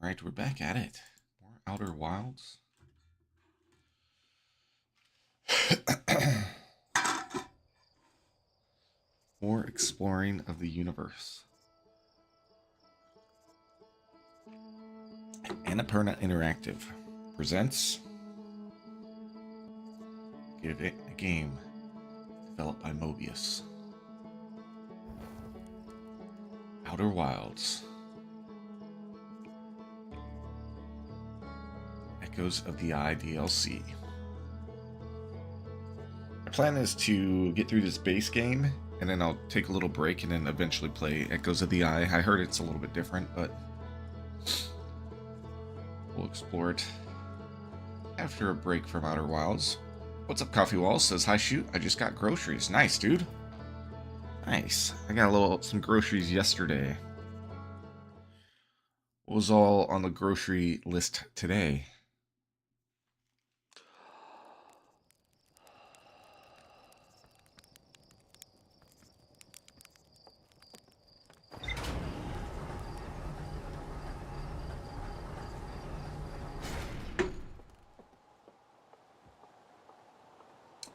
All right, we're back at it. More Outer Wilds. More exploring of the universe. Annapurna Interactive presents Give It a Game, developed by Mobius. Outer Wilds. Echoes of the Eye DLC. My plan is to get through this base game, and then I'll take a little break and then eventually play Echoes of the Eye. I heard it's a little bit different, but we'll explore it after a break from Outer Wilds. What's up, Coffee Walls? Says, hi, shoot. I just got groceries. Nice, dude. Nice. I got some groceries yesterday. What was all on the grocery list today?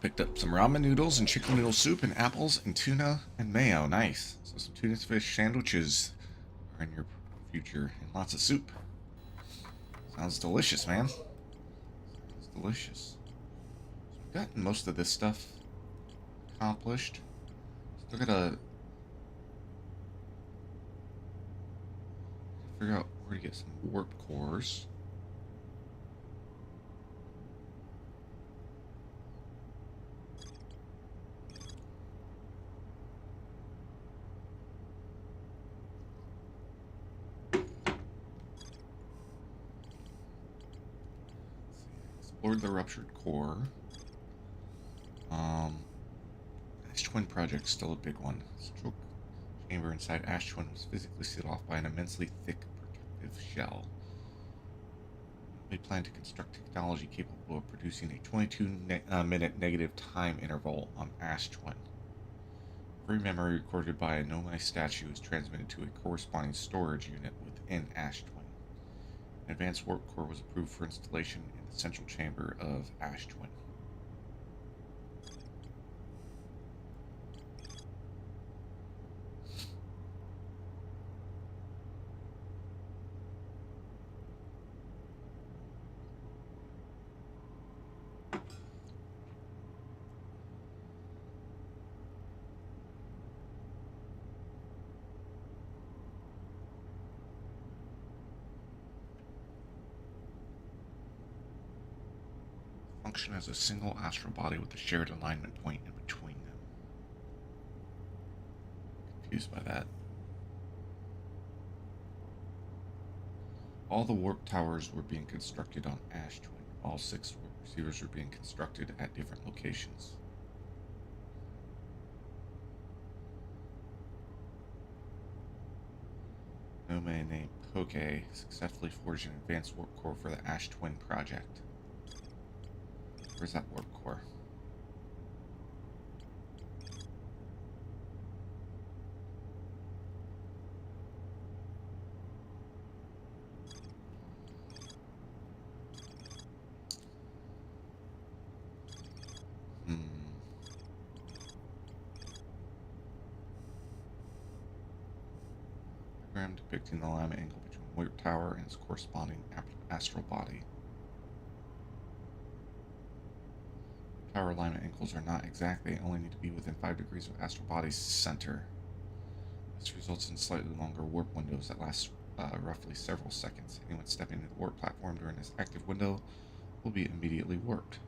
Picked up some ramen noodles and chicken noodle soup and apples and tuna and mayo. Nice. So some tuna fish sandwiches are in your future. And lots of soup. Sounds delicious, man. Sounds delicious. So we've gotten most of this stuff accomplished. Still gotta figure out where to get some warp cores. Explored the ruptured core. Ash Twin project still a big one. Stroke chamber inside Ash Twin was physically sealed off by an immensely thick protective shell. We plan to construct technology capable of producing a 22-minute negative time interval on Ash Twin. Every memory recorded by a Nomai statue is transmitted to a corresponding storage unit within Ash Twin. An advanced warp core was approved for installation in the central chamber of Ash Twin. Function as a single astral body with a shared alignment point in between them. Confused by that. All the warp towers were being constructed on Ash Twin. All 6 warp receivers were being constructed at different locations. Nomai named Poke successfully forged an advanced warp core for the Ash Twin project. Where's that warp core? Diagram depicting the alignment angle between warp tower and its corresponding astral body. Tower alignment angles are not exact, they only need to be within 5 degrees of astral body's center. This results in slightly longer warp windows that last roughly several seconds. Anyone stepping into the warp platform during this active window will be immediately warped.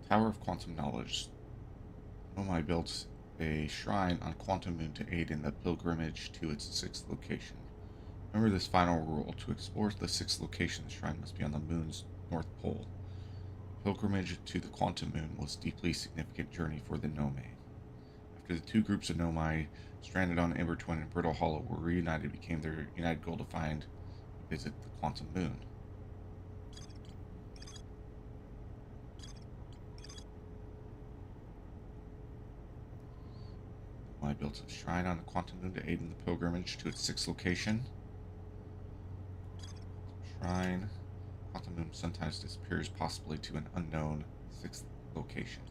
Tower of Quantum Knowledge. Nomai built a shrine on Quantum Moon to aid in the pilgrimage to its sixth location. Remember this final rule. To explore the sixth location, the shrine must be on the moon's north pole. Pilgrimage to the Quantum Moon was a deeply significant journey for the Nomai. After the two groups of Nomai stranded on Ember Twin and Brittle Hollow were reunited, it became their united goal to find and visit the Quantum Moon. Nomai built a shrine on the Quantum Moon to aid in the pilgrimage to its sixth location. Shrine. Quantum Moon sometimes disappears, possibly to an unknown sixth location.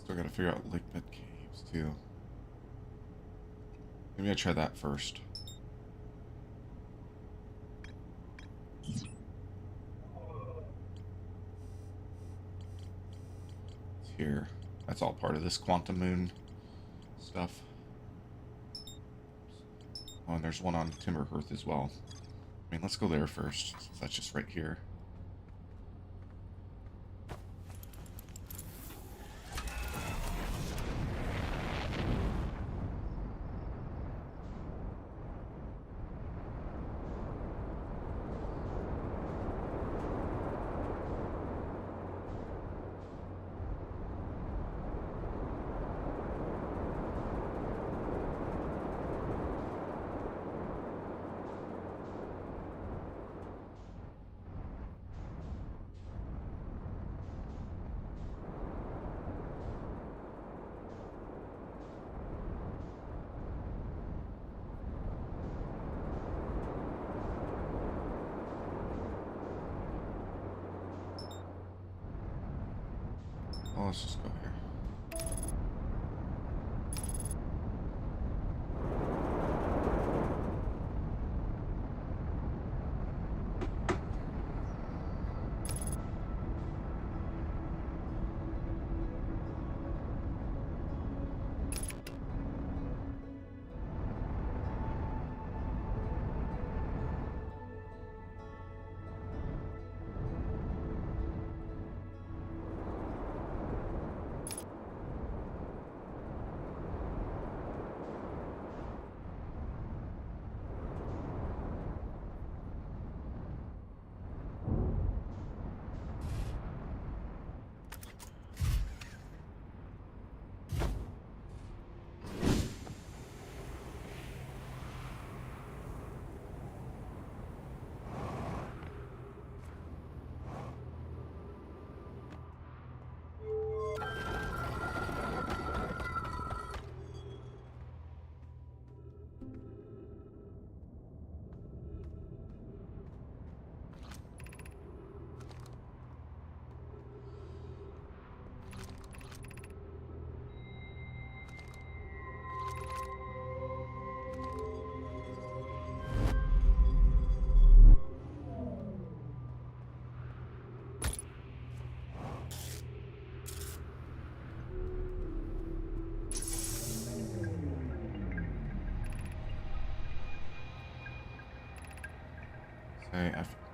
Still gotta figure out Lake Bed Caves, too. Maybe I try that first. It's here. That's all part of this Quantum Moon stuff. Oh, and there's one on Timberhearth as well. I mean, let's go there first, since that's just right here. Oh, let's just go here.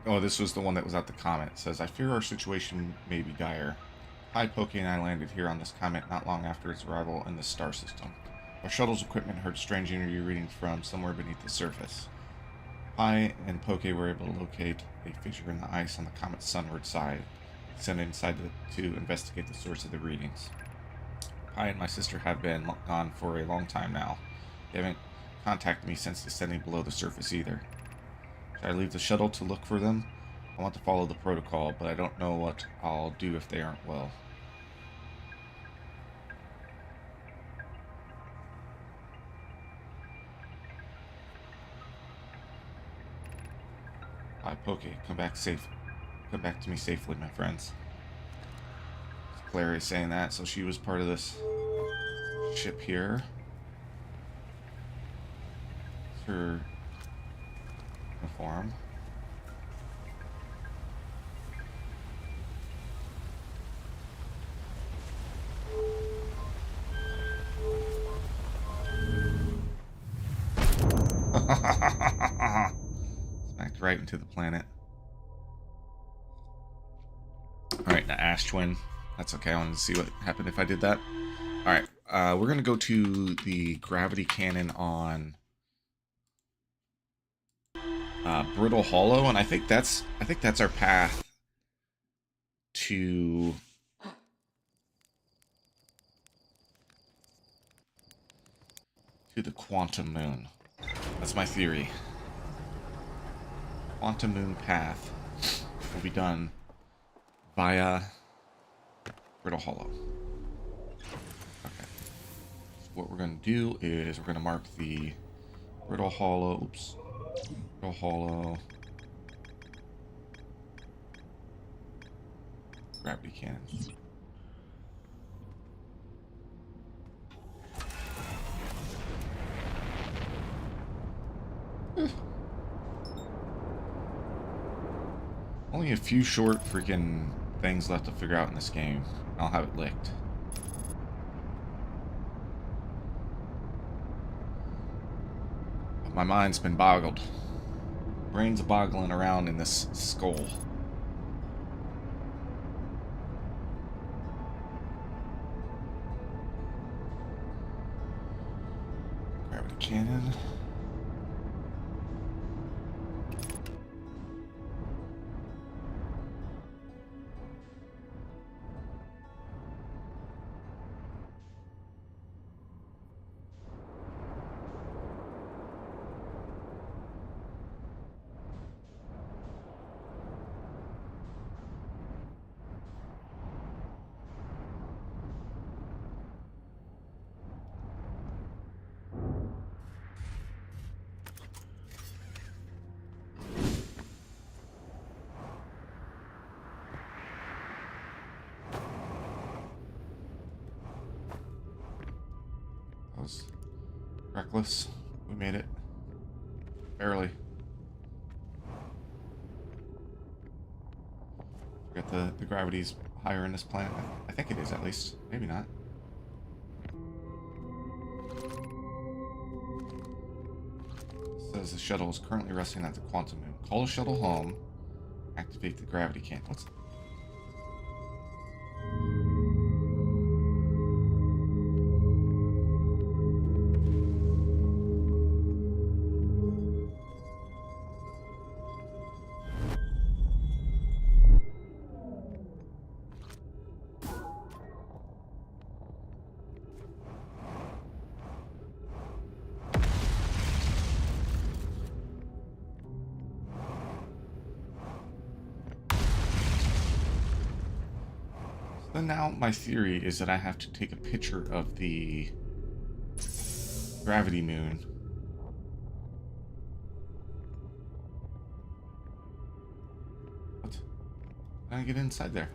Oh, this was the one that was at the comet. It says, I fear our situation may be dire. Hi, Poke and I landed here on this comet not long after its arrival in the star system. Our shuttle's equipment heard strange energy readings from somewhere beneath the surface. Pi and Poke were able to locate a fissure in the ice on the comet's sunward side. We sent inside to investigate the source of the readings. Pi and my sister have been gone for a long time now. They haven't contacted me since descending below the surface either. Should I leave the shuttle to look for them? I want to follow the protocol, but I don't know what I'll do if they aren't well. Poke, come back safe. Come back to me safely, my friends. Claire is saying that, so she was part of this ship here. It's her uniform. Smacked right into the planet. Alright, now Ash Twin. That's okay, I wanted to see what happened if I did that. Alright, we're gonna go to the gravity cannon on Brittle Hollow, and I think that's our path to the Quantum Moon. That's my theory. Quantum Moon path will be done via Brittle Hollow. Okay. So what we're going to do is we're going to mark the Brittle Hollow. Oops. Brittle Hollow. Gravity cannon. Only a few short freaking things left to figure out in this game. I'll have it licked. But my mind's been boggled. Brain's boggling around in this skull. Gravity cannon. Reckless. We made it. Barely. Forget the gravity's higher in this planet. I think it is, at least. Maybe not. It says the shuttle is currently resting at the Quantum Moon. Call the shuttle home. Activate the gravity cannon. What's... So now my theory is that I have to take a picture of the gravity moon. What? How do I get inside there?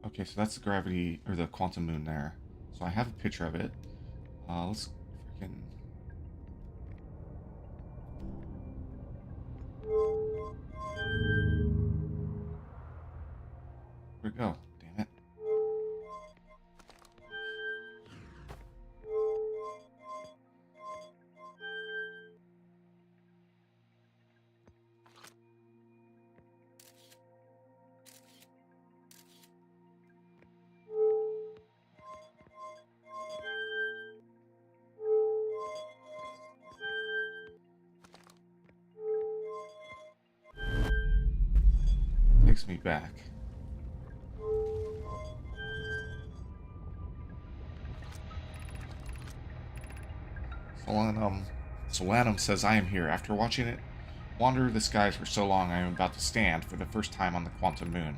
Okay, so that's the gravity, or the quantum moon there. So I have a picture of it. Let's freaking... Where'd it go? Damn it. takes me back. Solanum says I am here. After watching it wander the skies for so long, I am about to stand for the first time on the Quantum Moon.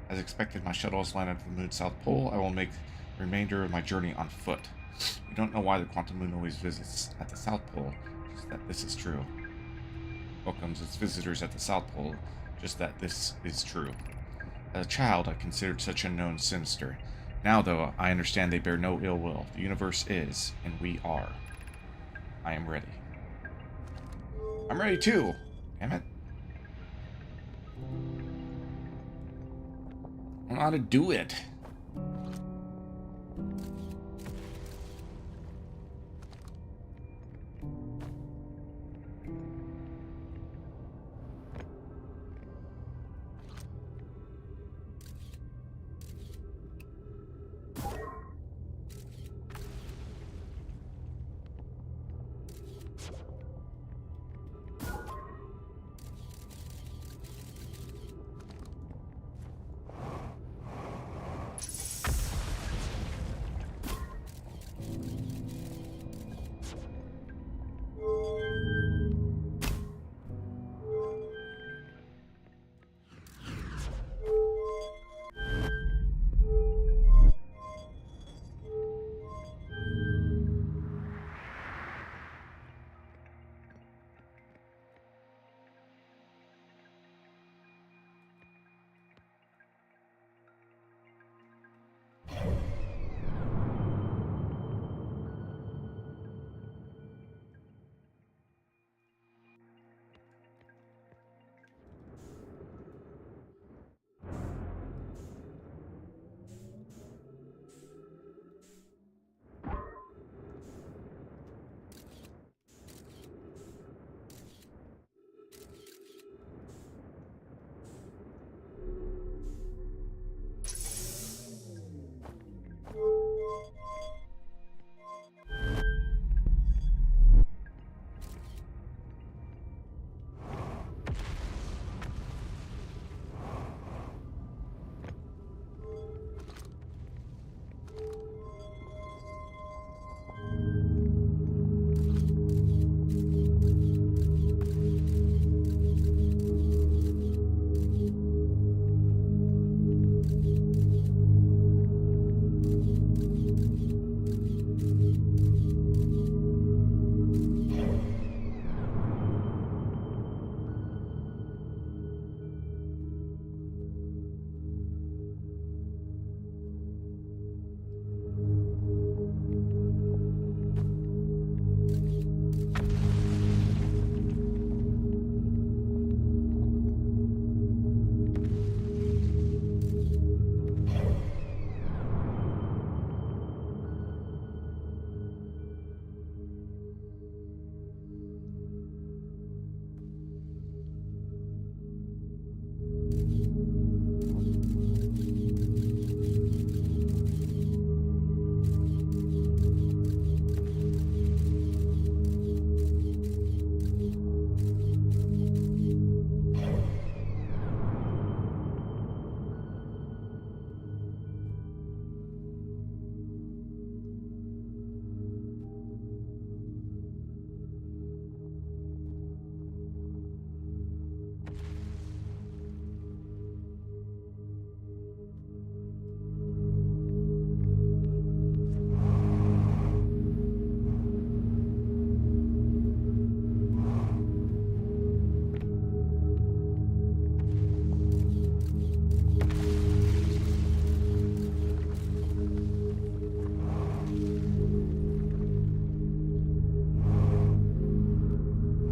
As expected, my shuttle has landed at the moon's south pole. I will make the remainder of my journey on foot. We don't know why the Quantum Moon always visits at the south pole, just that this is true. Welcomes its visitors at the south pole, just that this is true. As a child, I considered such unknowns sinister. Now, though, I understand they bear no ill will. The universe is, and we are. I am ready. I'm ready too! Damn it. I don't know how to do it.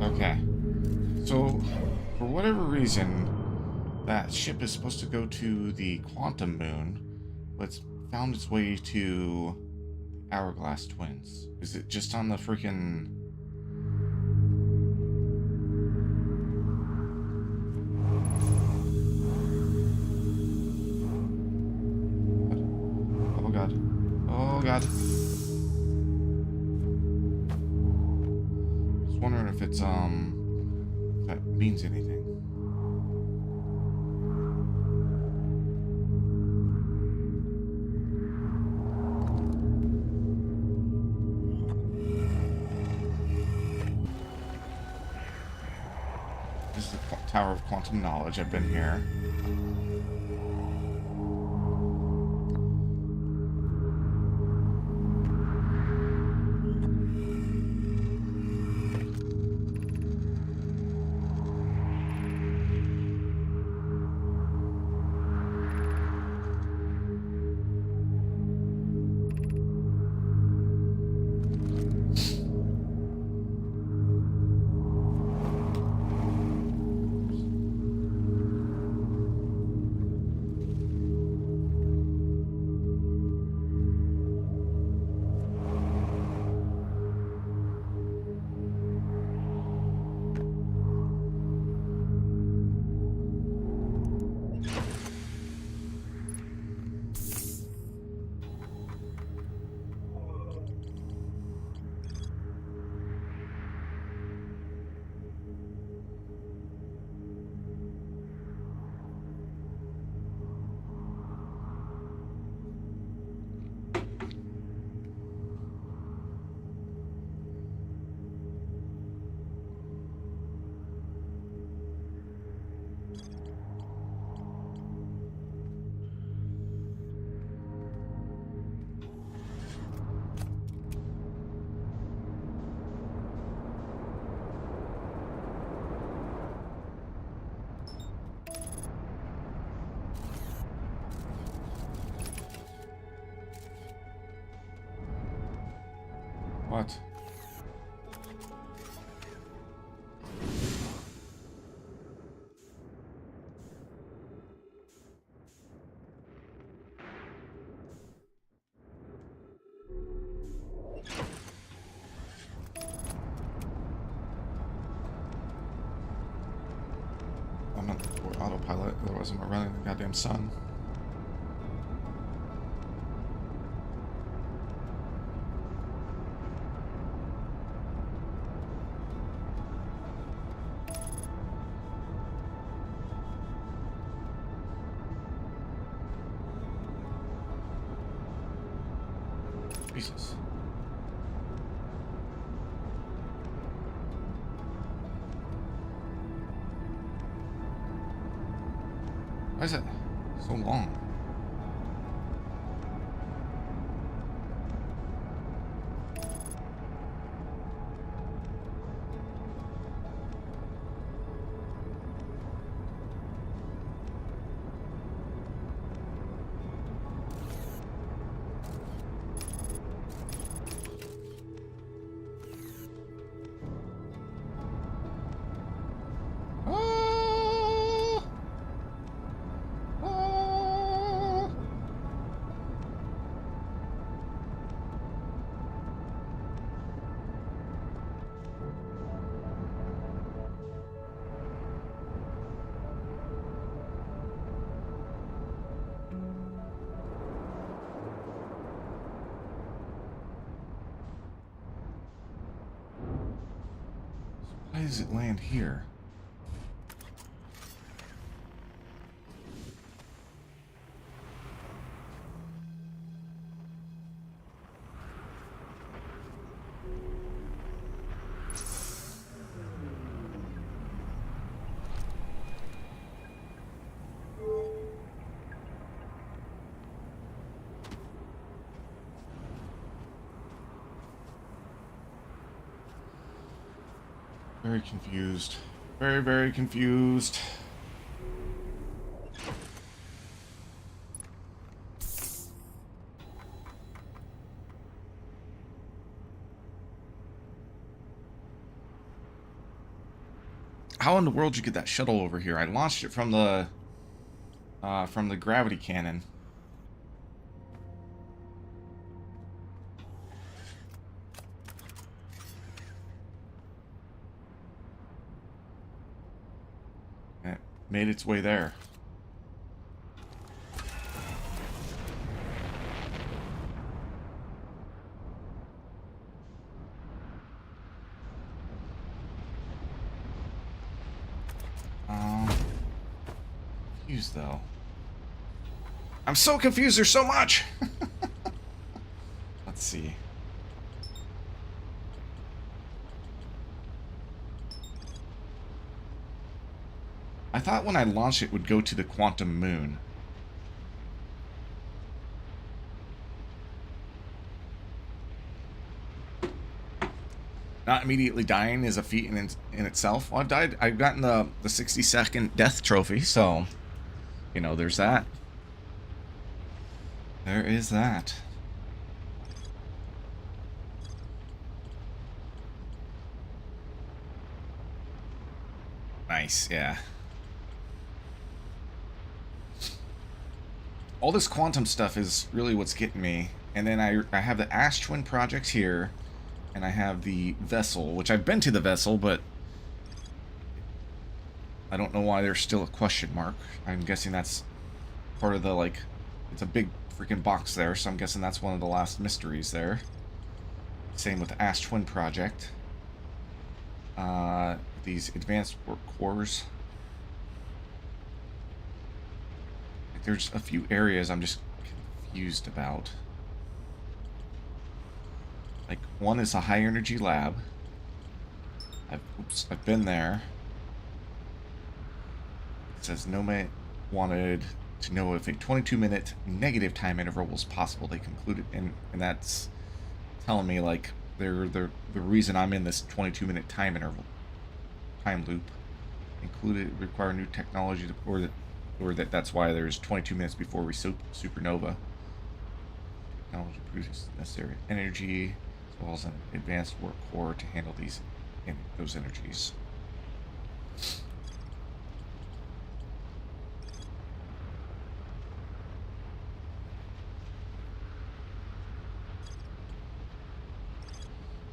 Okay. So, for whatever reason, that ship is supposed to go to the Quantum Moon, but it's found its way to Hourglass Twins. Is it just on the freaking... Oh god. Oh god. Just wondering if it's, if that means anything. This is the Tower of Quantum Knowledge. I've been here. What? I'm not autopilot, otherwise I'm running the goddamn sun. Jesus. Why is it so long? Why does it land here? Very confused. Very, very confused. How in the world did you get that shuttle over here? I launched it from the gravity cannon. It made its way there. Confused though. I'm so confused. There's so much. Let's see. I thought when I launched it would go to the quantum moon. Not immediately dying is a feat in itself. Well, I've gotten the 60-second death trophy, so, you know, there's that. There is that. Nice, yeah. All this quantum stuff is really what's getting me. And then I have the Ash Twin projects here, and I have the vessel, which I've been to the vessel, but I don't know why there's still a question mark. I'm guessing that's part of the, like, it's a big freaking box there, so I'm guessing that's one of the last mysteries there. Same with the Ash Twin project. These advanced work cores. Like, there's a few areas I'm just confused about. Like, one is a high energy lab. I've been there. It says Nomad wanted to know if a 22-minute negative time interval was possible. They concluded, and that's telling me, like, the reason I'm in this 22-minute time loop included require new technology to, or that's why there's 22 minutes before we supernova. Technology produces necessary energy as well as an advanced work core to handle those energies.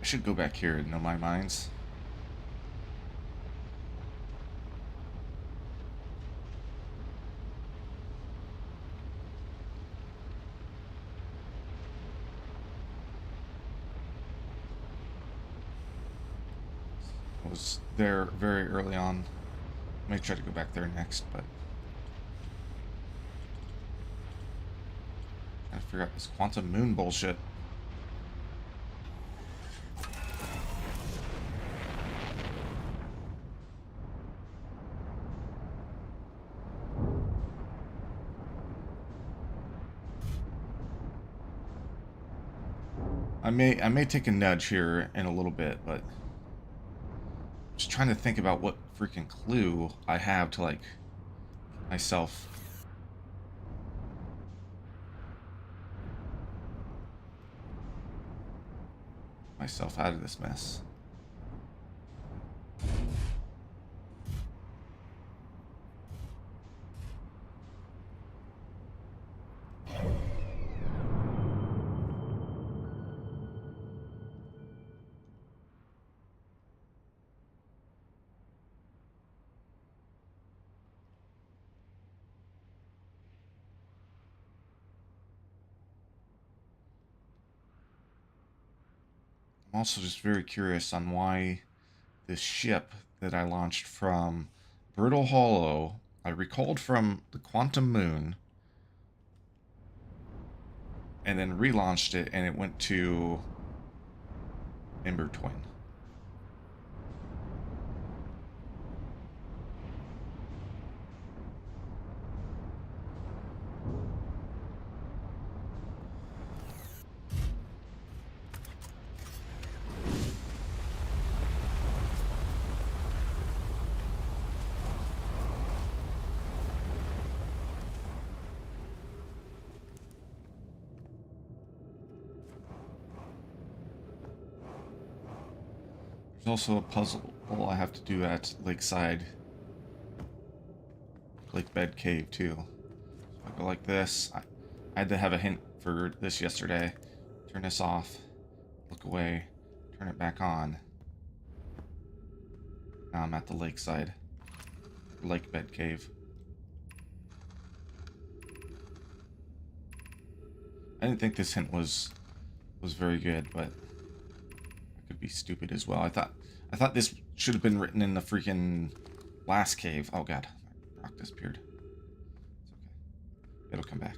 I should go back here and know my mines. I was there very early on. I may try to go back there next, but I gotta figure out this quantum moon bullshit. I may take a nudge here in a little bit, but just trying to think about what freaking clue I have to, like, myself out of this mess. I'm also just very curious on why this ship that I launched from Brittle Hollow, I recalled from the Quantum Moon, and then relaunched it, and it went to Ember Twin. There's also a puzzle I have to do at Lakeside, Lakebed Cave too. So I go like this. I had to have a hint for this yesterday. Turn this off, look away, turn it back on. Now I'm at the Lakeside, Lakebed Cave. I didn't think this hint was very good, but I could be stupid as well. I thought this should have been written in the freaking last cave. Oh god, my rock disappeared. It's okay. It'll come back.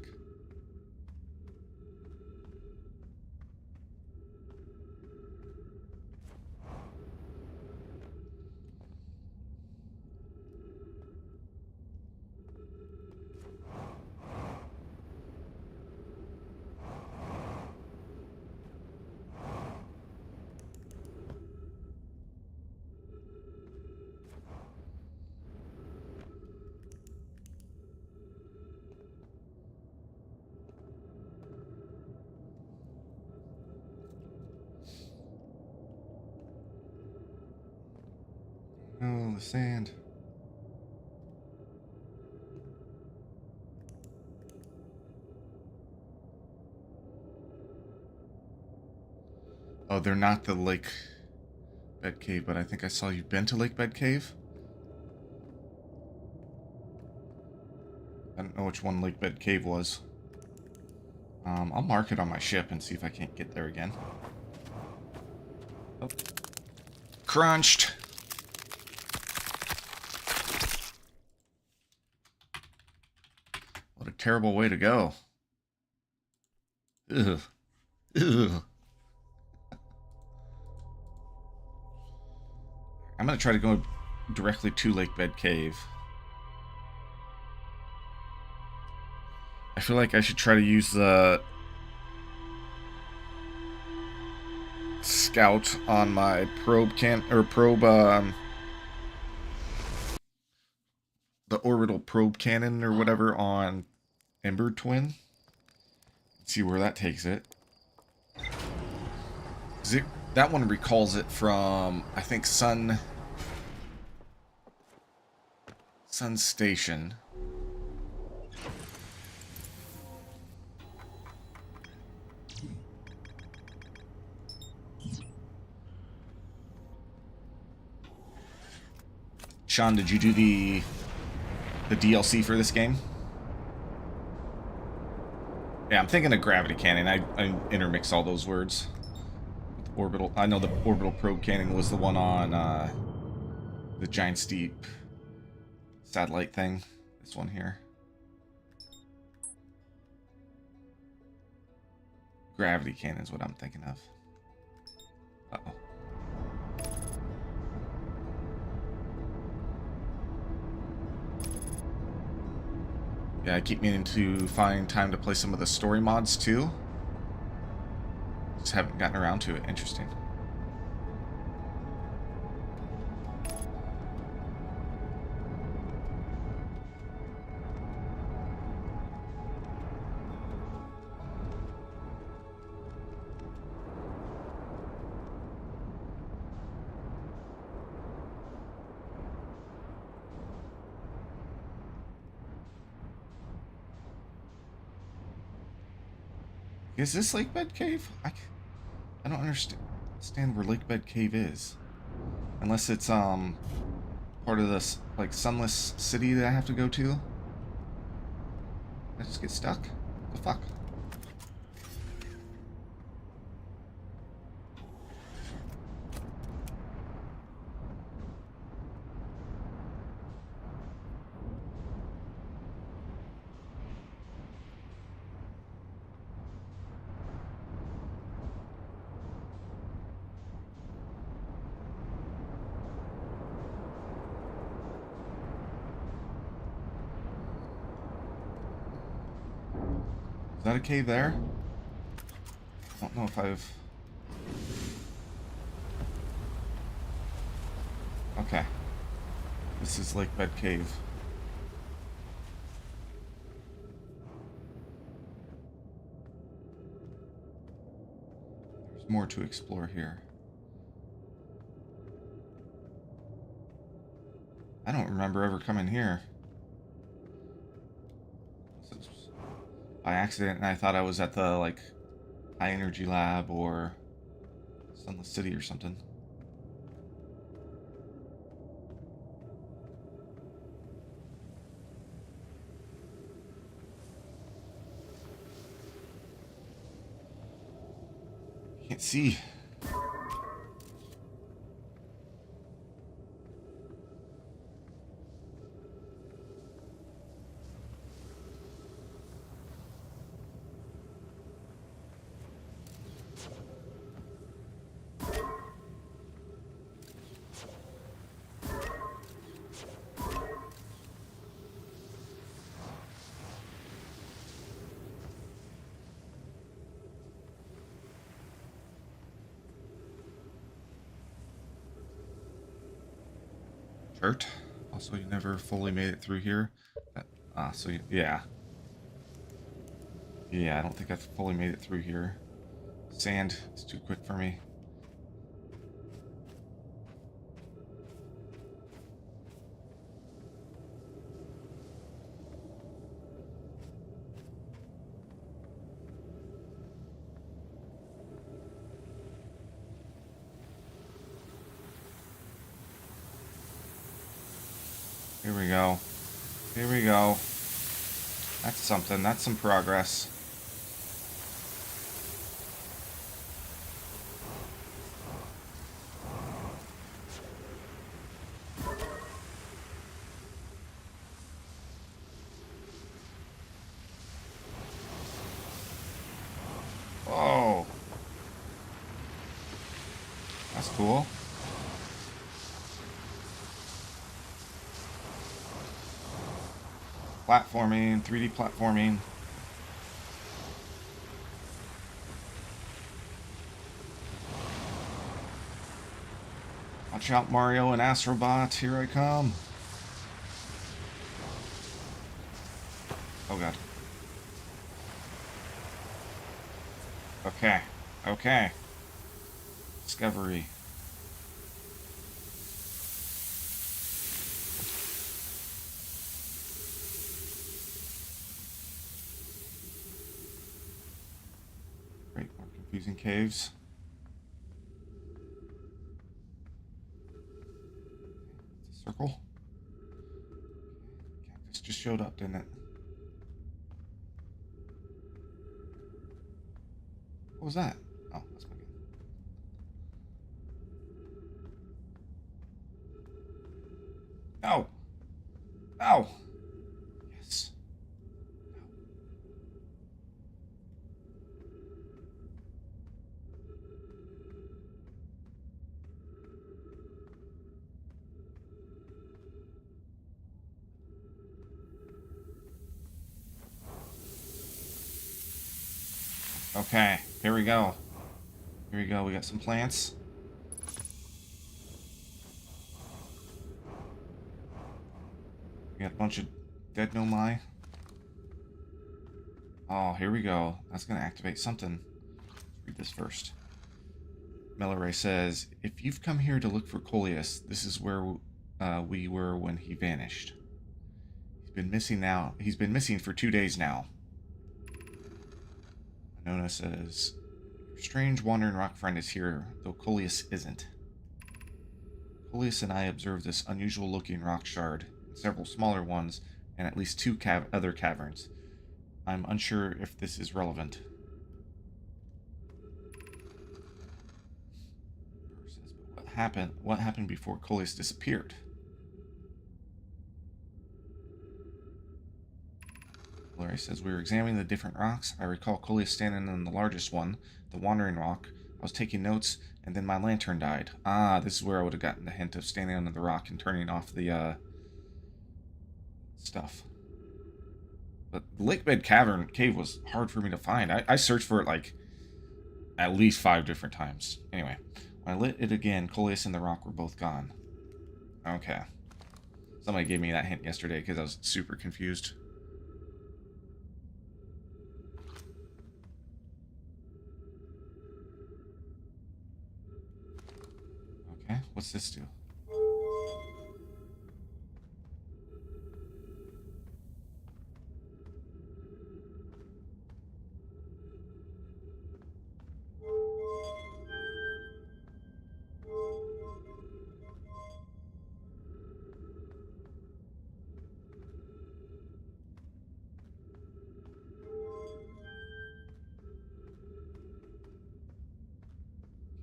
Oh, the sand. Oh, they're not the Lake Bed Cave, but I think I saw you've been to Lake Bed Cave. I don't know which one Lake Bed Cave was. I'll mark it on my ship and see if I can't get there again. Oh. Crunched! What a terrible way to go. Ugh. Ugh. I'm gonna try to go directly to Lake Bed Cave. I feel like I should try to use the scout on my the orbital probe cannon or whatever on Ember Twin. See where that takes it. That one recalls it from, I think, Sun Station. Sean, did you do the DLC for this game? Yeah, I'm thinking of Gravity Cannon. I intermix all those words. With orbital. I know the orbital probe cannon was the one on the Giant Steep satellite thing. This one here. Gravity cannon is what I'm thinking of. Uh-oh. Yeah, I keep meaning to find time to play some of the story mods too. Just haven't gotten around to it. Interesting. Is this Lake Bed Cave? I don't understand where Lake Bed Cave is. Unless it's part of this like Sunless City that I have to go to. I just get stuck. The fuck? Is that a cave there? I don't know if I've... Okay. This is Lake Bed Cave. There's more to explore here. I don't remember ever coming here. By accident, and I thought I was at the, like, High Energy Lab or Sunless City or something. Can't see. Chert. Also, you never fully made it through here. Yeah. Yeah, I don't think I fully made it through here. Sand is too quick for me. Here we go. Here we go. That's something. That's some progress. Oh. That's cool. Platforming, 3D platforming. Watch out, Mario and Astrobot. Here I come. Oh, God. Okay. Okay. Discovery. Great. More confusing caves. It's a circle. Cactus just showed up, didn't it? What was that? Oh, that's my game. No! No! Yes. Okay, here we go. Here we go. We got some plants. We got a bunch of dead nomai. Oh, here we go. That's going to activate something. Let's read this first. Milleray says, if you've come here to look for Coleus, this is where we were when he vanished. He's been missing for 2 days now. Nona says, your strange wandering rock friend is here, though Coleus isn't. Coleus and I observed this unusual looking rock shard, several smaller ones, and at least two other caverns. I'm unsure if this is relevant. Says, but what happened before Coleus disappeared? Larry says, we were examining the different rocks. I recall Coleus standing on the largest one, the wandering rock. I was taking notes, and then my lantern died. Ah, this is where I would have gotten the hint of standing on the rock and turning off the, stuff. But Lakebed Cave was hard for me to find. I searched for it, like, at least 5 different times. Anyway, when I lit it again, Coleus and the rock were both gone. Okay. Somebody gave me that hint yesterday because I was super confused. Okay, what's this do?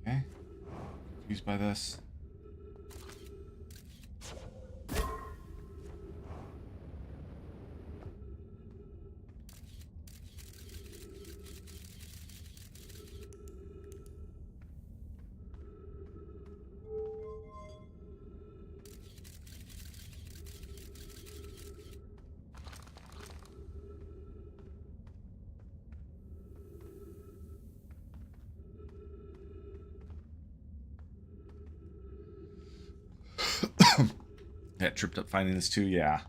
Okay. Confused by this. Got tripped up finding this too, yeah.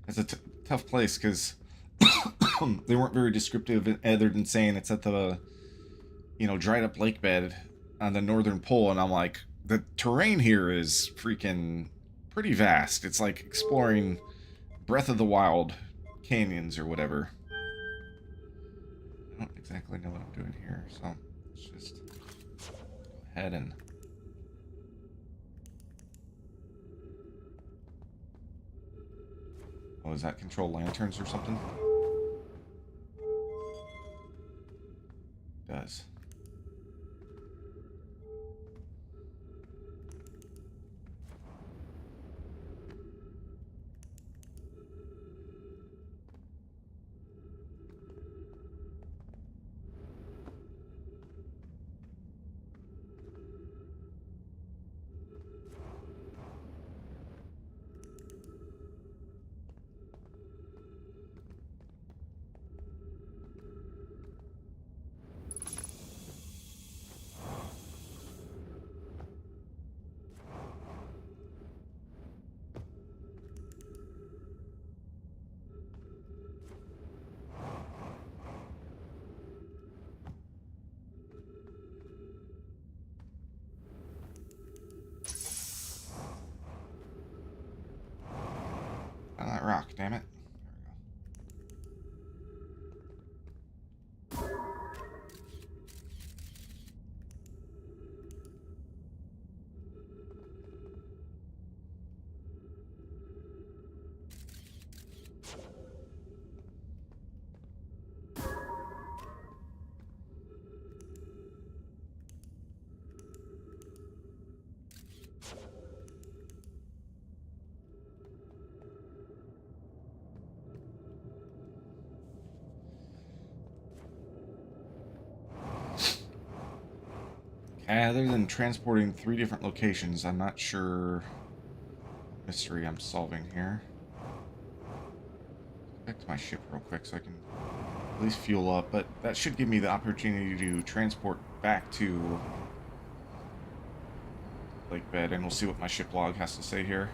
That's a tough place because they weren't very descriptive other than saying it's at the, dried up lake bed on the northern pole. And I'm like, the terrain here is freaking pretty vast. It's like exploring Breath of the Wild canyons or whatever. I don't exactly know what I'm doing here, so let's just go ahead and Oh, does that control lanterns or something? It does. Oh, that rock, damn it. Okay, other than transporting 3 different locations, I'm not sure what mystery I'm solving here. Back to my ship real quick so I can at least fuel up, but that should give me the opportunity to transport back to Lake Bed, and we'll see what my ship log has to say here.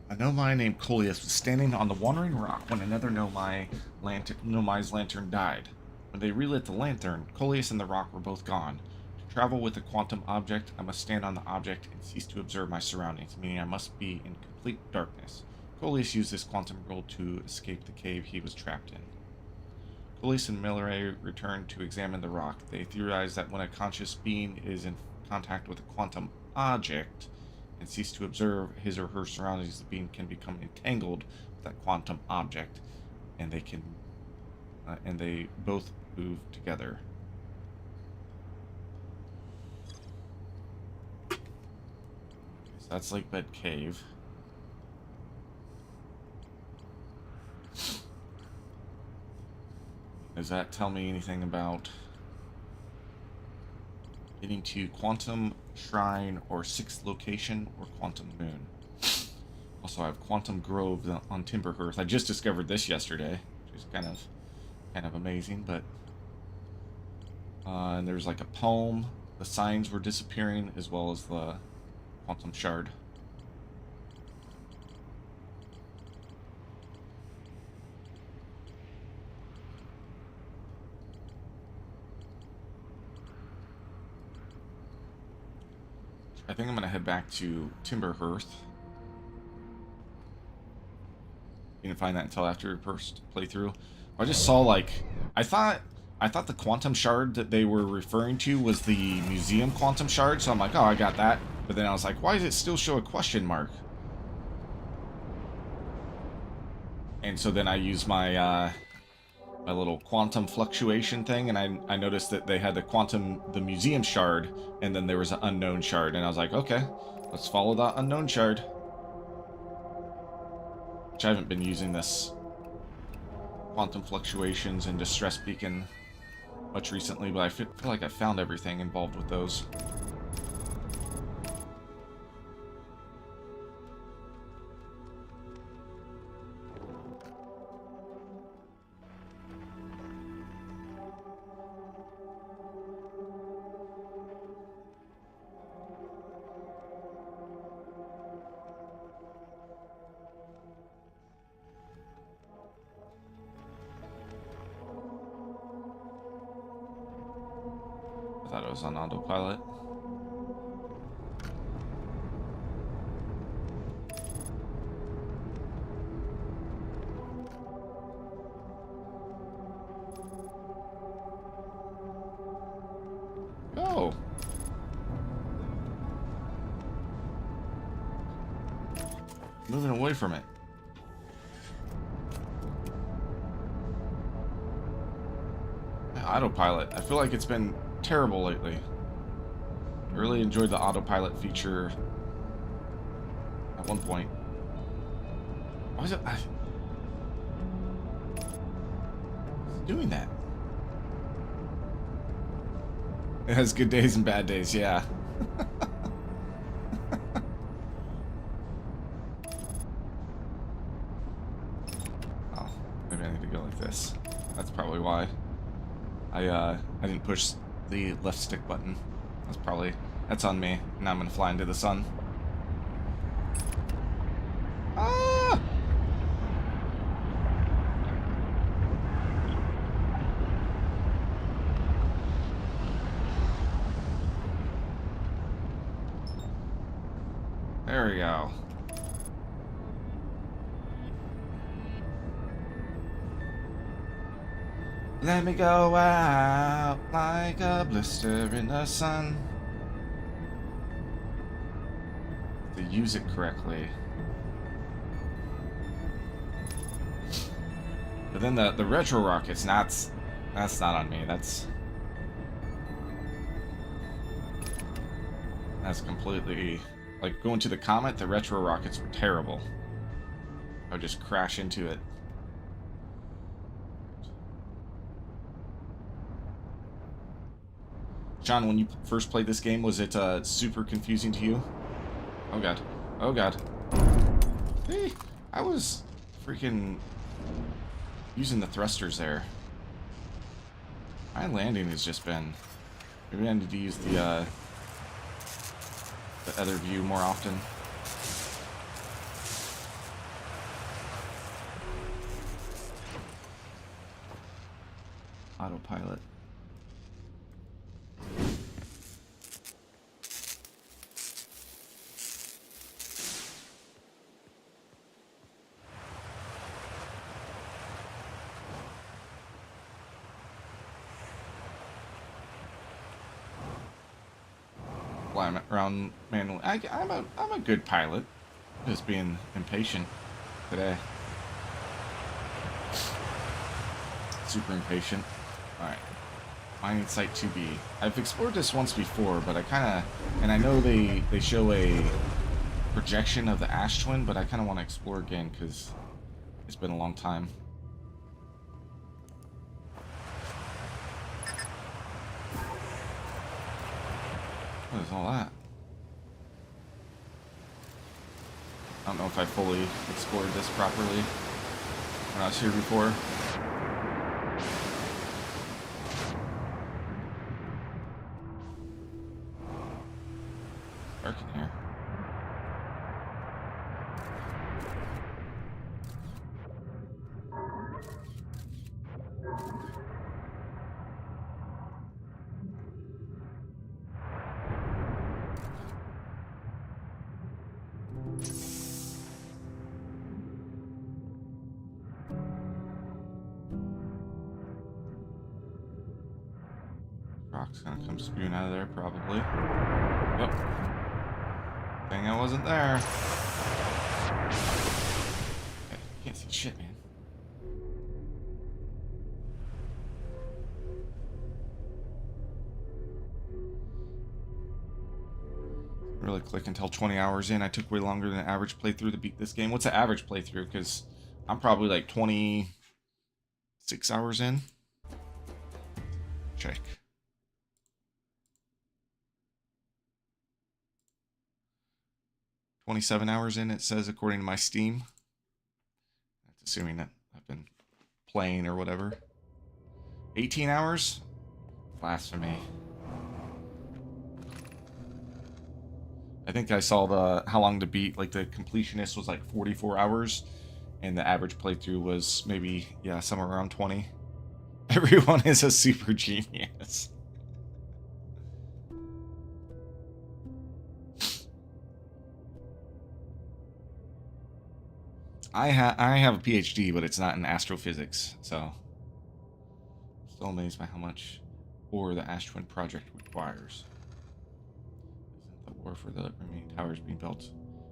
A Nomai named Coleus was standing on the Wandering Rock when another Nomai's lantern died. When they relit the lantern, Coleus and the rock were both gone. To travel with a quantum object, I must stand on the object and cease to observe my surroundings, meaning I must be in complete darkness. Coleus used this quantum rule to escape the cave he was trapped in. Coleus and Milleray returned to examine the rock. They theorized that when a conscious being is in contact with a quantum object, and cease to observe his or her surroundings, the being can become entangled with that quantum object, and they both move together. Okay, so that's Lake Bed Cave. Does that tell me anything about getting to Quantum Shrine or 6th location or Quantum Moon? Also, I have Quantum Grove on Timberhearth. I just discovered this yesterday, which is kind of amazing. But and there's like a poem. The signs were disappearing, as well as the Quantum Shard. I think I'm gonna head back to Timberhearth. You didn't find that until after your first playthrough. I just saw like I thought the quantum shard that they were referring to was the museum quantum shard, so I'm like, oh, I got that. But then I was like, why does it still show a question mark? And so then I used my my little quantum fluctuation thing, and I noticed that they had the museum shard, and then there was an unknown shard, and I was like, okay, let's follow that unknown shard. Which I haven't been using this quantum fluctuations and distress beacon much recently, but I feel like I found everything involved with those. I thought it was on autopilot. Moving away from it. Autopilot. I feel like it's been terrible lately. I really enjoyed the autopilot feature at one point. Why is it doing that? It has good days and bad days, yeah. Oh, maybe I need to go like this. That's probably why. I didn't push the left stick button. That's on me. Now I'm gonna fly into the sun. Ah! There we go. Let me go out like a blister in the sun. To use it correctly. But then the retro rockets, that's not on me. That's completely, like, going to the Comet, the retro rockets were terrible. I would just crash into it. John, when you first played this game, was it super confusing to you? Oh god. Oh god. Hey, I was freaking using the thrusters there. My landing has just been... Maybe I need to use the other view more often. Autopilot. Fly around manually. I'm a good pilot. Just being impatient today. Super impatient. Alright. Mining Site 2B. I've explored this once before, but I kind of... And I know they show a projection of the Ash Twin, but I kind of want to explore again, because it's been a long time. What is all that? I don't know if I fully explored this properly when I was here before. Dark in here. Rock's gonna come spewing out of there, probably. Yep. Dang, I wasn't there. Okay, can't see shit, man. Really click until 20 hours in. I took way longer than the average playthrough to beat this game. What's the average playthrough? Because I'm probably like 26 hours in. Check. 27 hours in, it says, according to my Steam. That's assuming that I've been playing or whatever. 18 hours? Blasphemy. I think I saw the how long to beat, like the completionist was like 44 hours, and the average playthrough was maybe, yeah, somewhere around 20. Everyone is a super genius. I have a PhD, but it's not in astrophysics, so I'm still amazed by how much ore the Ash Twin project requires. Isn't the ore for the remaining towers being built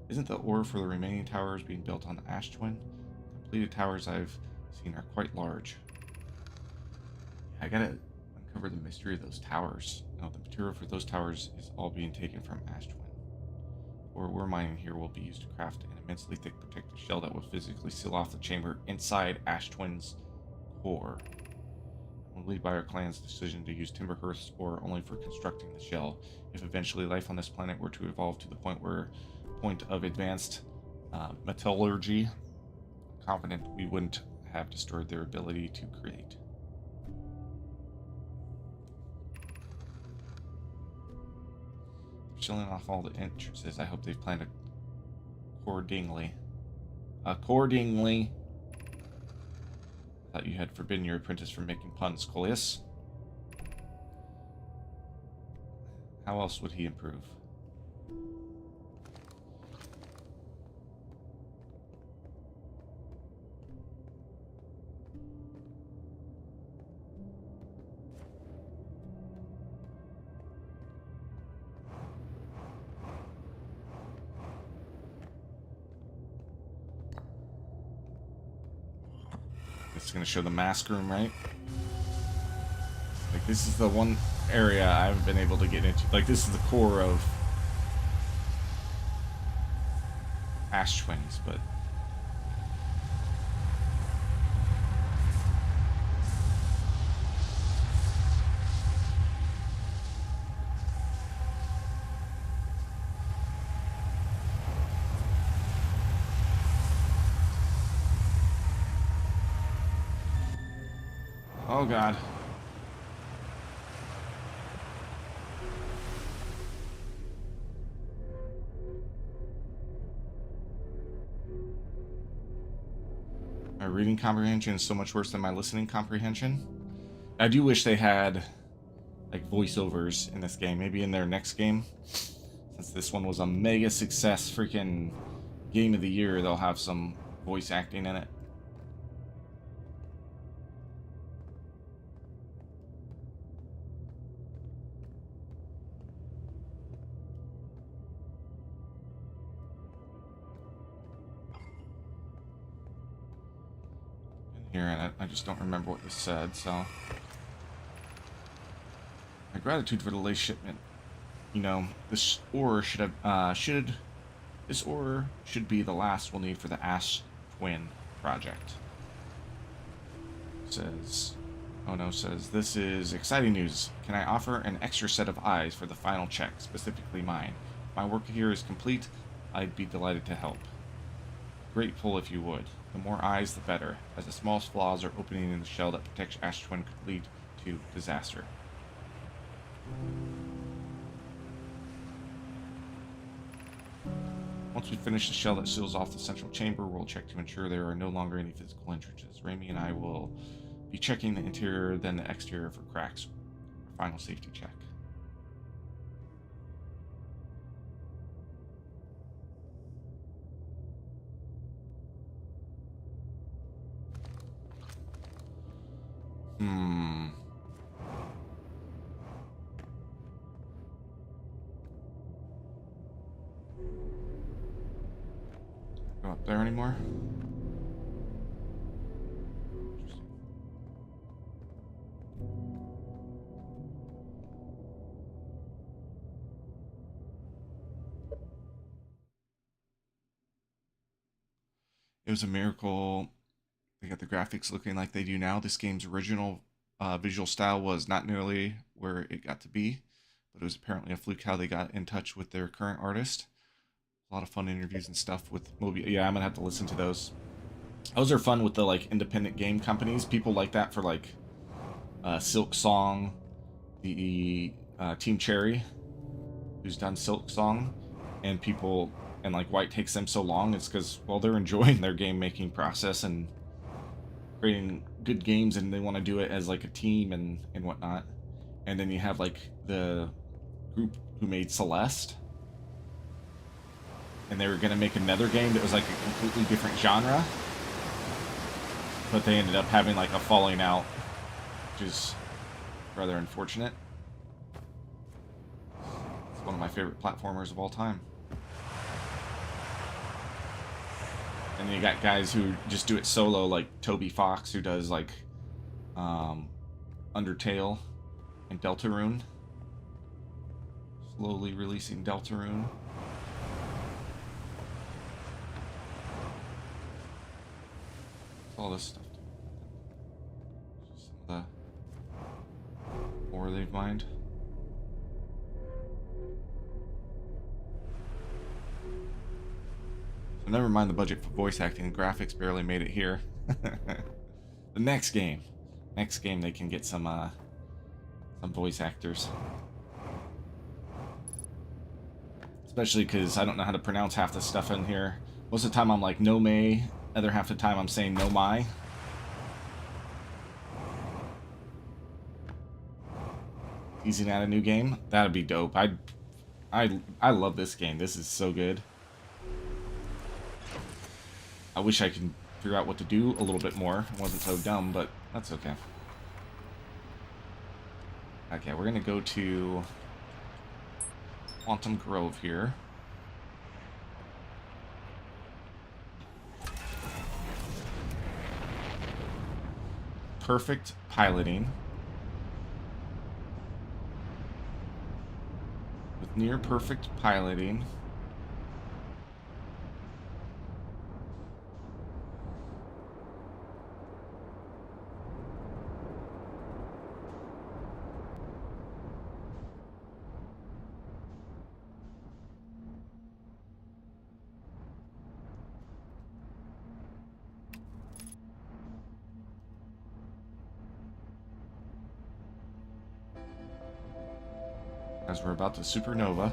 Isn't the ore for the remaining towers being built on the Ash Twin? Completed towers I've seen are quite large. I gotta uncover the mystery of those towers. No, the material for those towers is all being taken from Ash Twin. Or ore mining here will be used to craft an immensely thick protective shell that will physically seal off the chamber inside Ash Twin's core. Will lead by our clan's decision to use Timber Hearth's ore only for constructing the shell. If eventually life on this planet were to evolve to the point of advanced metallurgy, I'm confident we wouldn't have destroyed their ability to create. Shilling off all the entrances. I hope they've planned accordingly. Accordingly. Thought you had forbidden your apprentice from making puns, Coleus. How else would he improve? It's going to show the mask room, right? Like, this is the one area I haven't been able to get into. Like, this is the core of Ash Twins, but... Oh, God. My reading comprehension is so much worse than my listening comprehension. I do wish they had, like, voiceovers in this game. Maybe in their next game. Since this one was a mega success, freaking game of the year, they'll have some voice acting in it. Here, and I just don't remember what this said, so... My gratitude for the late shipment. You know, this ore should have, this ore should be the last we'll need for the Ash Twin project. Says, oh no, says, this is exciting news. Can I offer an extra set of eyes for the final check, specifically mine? My work here is complete. I'd be delighted to help. Grateful if you would. The more eyes, the better, as the smallest flaws are opening in the shell that protects Ash Twin could lead to disaster. Once we finish the shell that seals off the central chamber, we'll check to ensure there are no longer any physical entrances. Raimi and I will be checking the interior, then the exterior for cracks. Our final safety check. Go up there anymore? It was a miracle they got the graphics looking like they do now. This game's original visual style was not nearly where it got to be, but it was apparently a fluke how they got in touch with their current artist. A lot of fun interviews and stuff with Moby. Yeah, I'm gonna have to listen to those. Those are fun with the like independent game companies. People like that for like Silk Song, the Team Cherry, who's done Silk Song, and people and like why it takes them so long. It's because well they're enjoying their game making process and creating good games, and they want to do it as like a team and whatnot. And then you have like the group who made Celeste, and they were going to make another game that was like a completely different genre, but they ended up having like a falling out, which is rather unfortunate. It's one of my favorite platformers of all time. And you got guys who just do it solo, like Toby Fox, who does like Undertale and Deltarune. Slowly releasing Deltarune. What's all this stuff? Just some of the ore they've mined. So never mind the budget for voice acting. The graphics barely made it here. The next game they can get some voice actors. Especially because I don't know how to pronounce half the stuff in here. Most of the time I'm like no may, other half the time I'm saying no my. Teasing out a new game? That'd be dope. I love this game. This is so good. I wish I could figure out what to do a little bit more. It wasn't so dumb, but that's okay. Okay, we're gonna go to Quantum Grove here. Perfect piloting. With near perfect piloting. As we're about to supernova.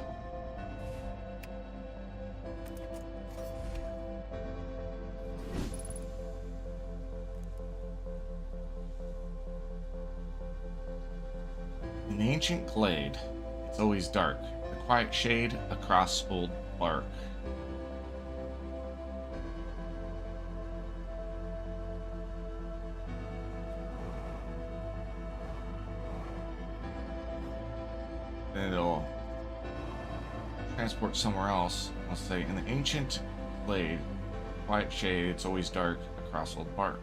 In the ancient glade, it's always dark. The quiet shade across old bark. Then it'll transport somewhere else. I'll say, in the ancient glade, quiet shade, it's always dark across old bark.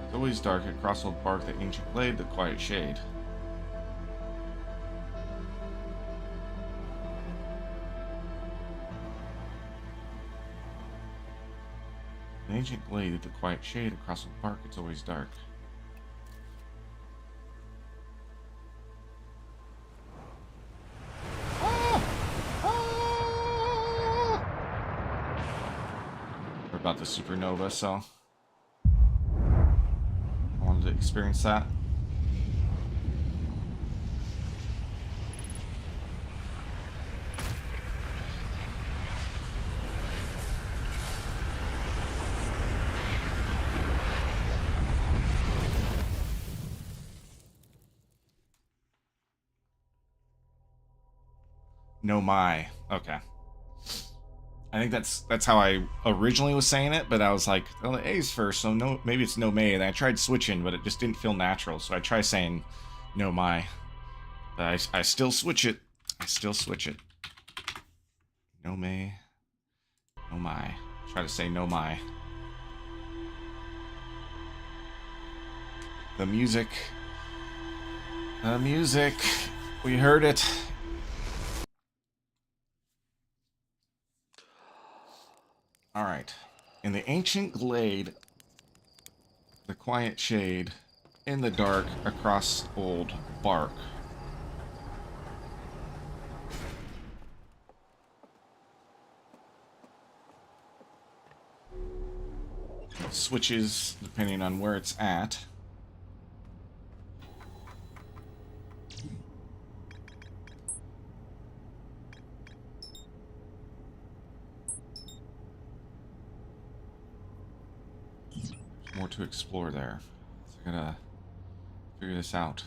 It's always dark across old bark, the ancient glade, the quiet shade. The ancient glade, the quiet shade across the park, it's always dark. We're about to supernova, so I wanted to experience that. No my. Okay. I think that's how I originally was saying it, but I was like, oh, the A's first, so no, maybe it's no may. And I tried switching, but it just didn't feel natural. So I try saying no my. But I still switch it. I still switch it. No may. No my. Try to say no my. The music. The music. We heard it. Alright. In the ancient glade, the quiet shade, in the dark, across old bark. It switches depending on where it's at. More to explore there. So I gotta figure this out.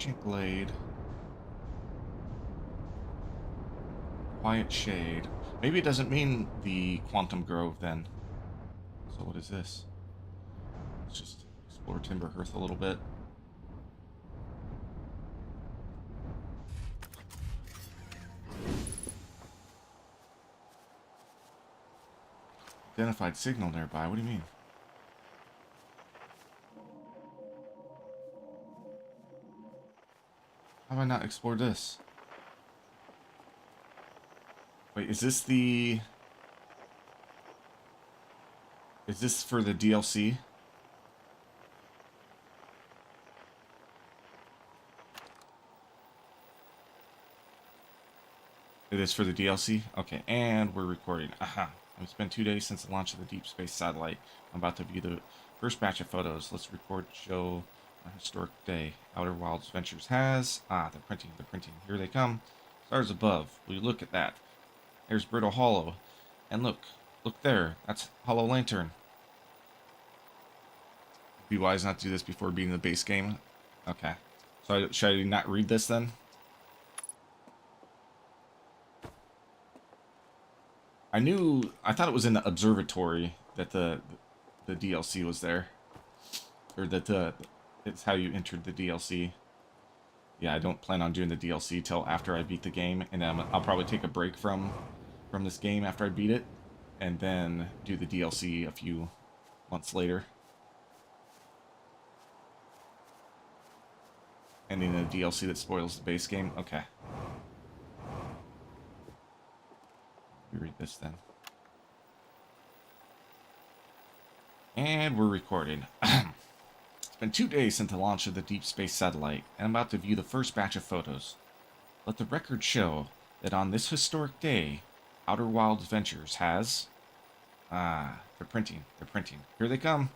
Ancient Glade. Quiet Shade. Maybe it doesn't mean the Quantum Grove then. So what is this? Let's just explore Timberhearth a little bit. Identified signal nearby. What do you mean? How have I not explored this? Wait, is this the... Is this for the DLC? It is for the DLC? Okay, and we're recording. Aha. It's been 2 days since the launch of the Deep Space Satellite. I'm about to view the first batch of photos. Let's record, show a historic day. Outer Wilds Ventures has... Ah, they're printing, they're printing. Here they come. Stars above. Will you look at that? There's Brittle Hollow. And look there. That's Hollow Lantern. Be wise not to do this before beating the base game. Okay. So should I not read this then? I thought it was in the observatory that the DLC was there. Or that it's how you entered the DLC. Yeah, I don't plan on doing the DLC till after I beat the game, and then I'll probably take a break from this game after I beat it, and then do the DLC a few months later. Ending a DLC that spoils the base game? Okay. Let me read this then. And we're recording. It's been 2 days since the launch of the Deep Space Satellite, and I'm about to view the first batch of photos. Let the record show that on this historic day, Outer Wilds Ventures has... Ah, they're printing. Here they come.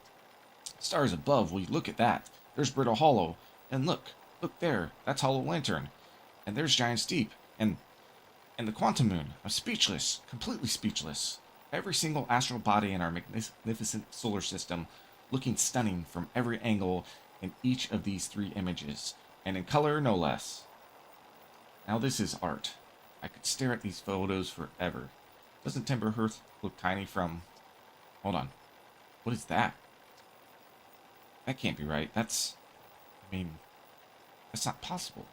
Stars above, will you look at that? There's Brittle Hollow, and look there, that's Hollow Lantern. And there's Giant's Deep, and the Quantum Moon. I'm speechless, completely speechless. Every single astral body in our magnificent solar system looking stunning from every angle in each of these 3 images, and in color no less. Now this is art. I could stare at these photos forever. Doesn't Timberhearth look tiny from... Hold on. What is that? That can't be right. That's not possible.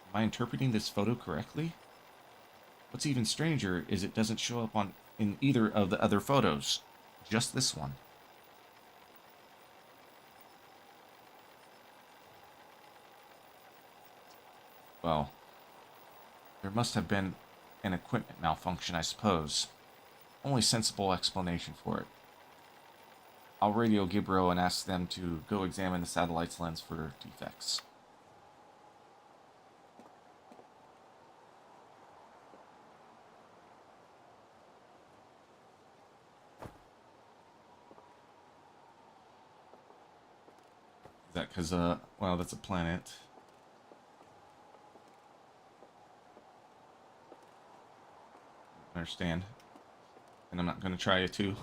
Am I interpreting this photo correctly? What's even stranger is it doesn't show up in either of the other photos. Just this one. Well, there must have been an equipment malfunction, I suppose. Only sensible explanation for it. I'll radio Gibro and ask them to go examine the satellite's lens for defects. Is that because, well, that's a planet. I understand. And I'm not going to try it too.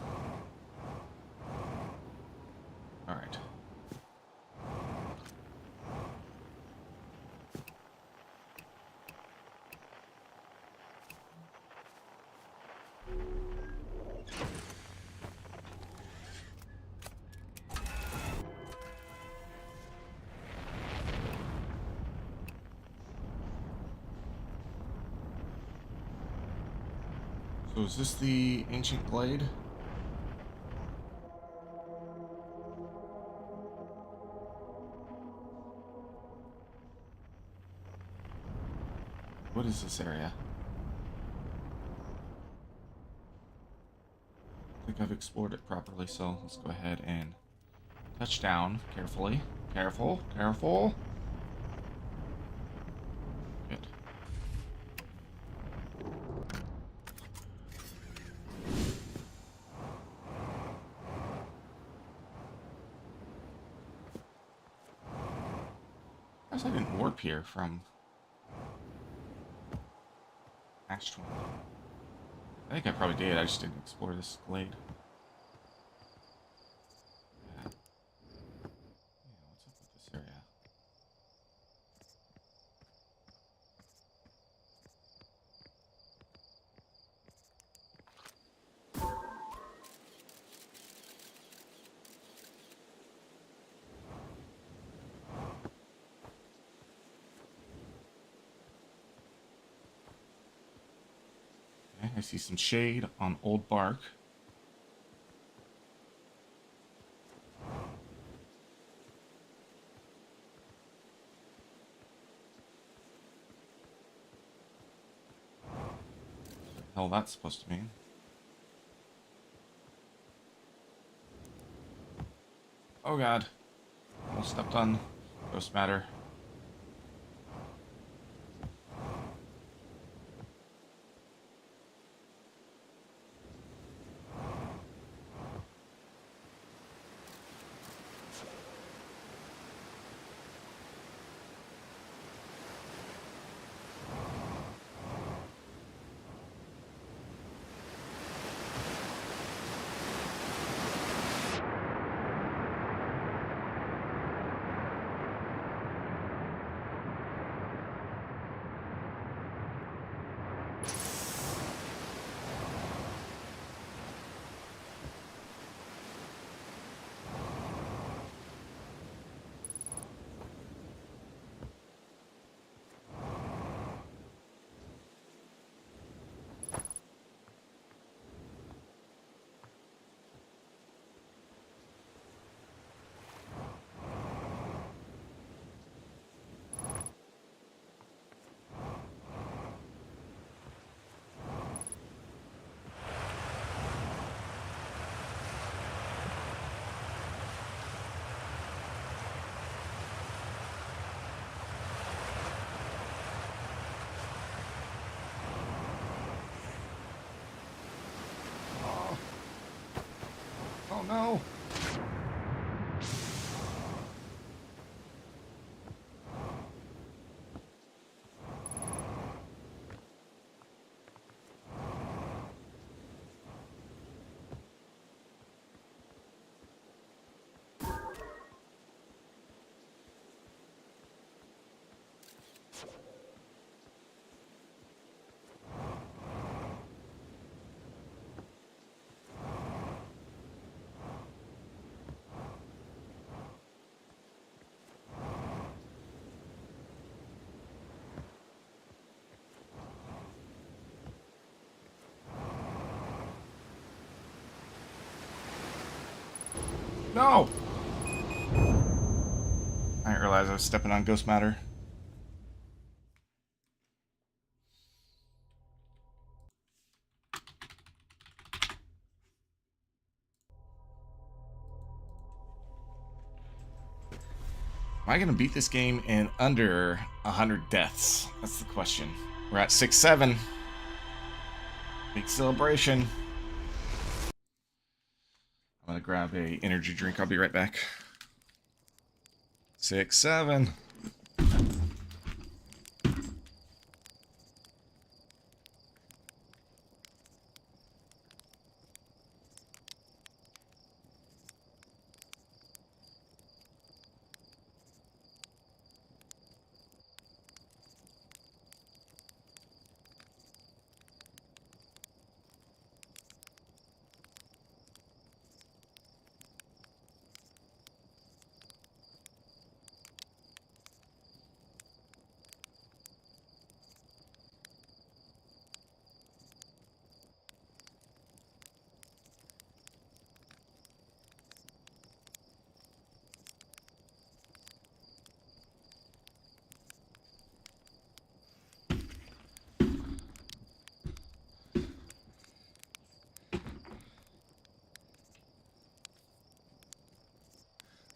Alright. So is this the Ancient Glade? What is this area? I think I've explored it properly, so let's go ahead and touch down carefully. Careful. Good. I guess I didn't warp here from Ash Twin. I think I probably did, I just didn't explore this glade. Yeah, what's up with this area? I see some shade on old bark. What the hell that's supposed to mean? Oh god. Almost stepped on ghost matter. Oh no! No! I didn't realize I was stepping on ghost matter. Am I going to beat this game in under 100 deaths? That's the question. We're at 6-7. Big celebration. I'm going to grab a energy drink. I'll be right back. 6-7.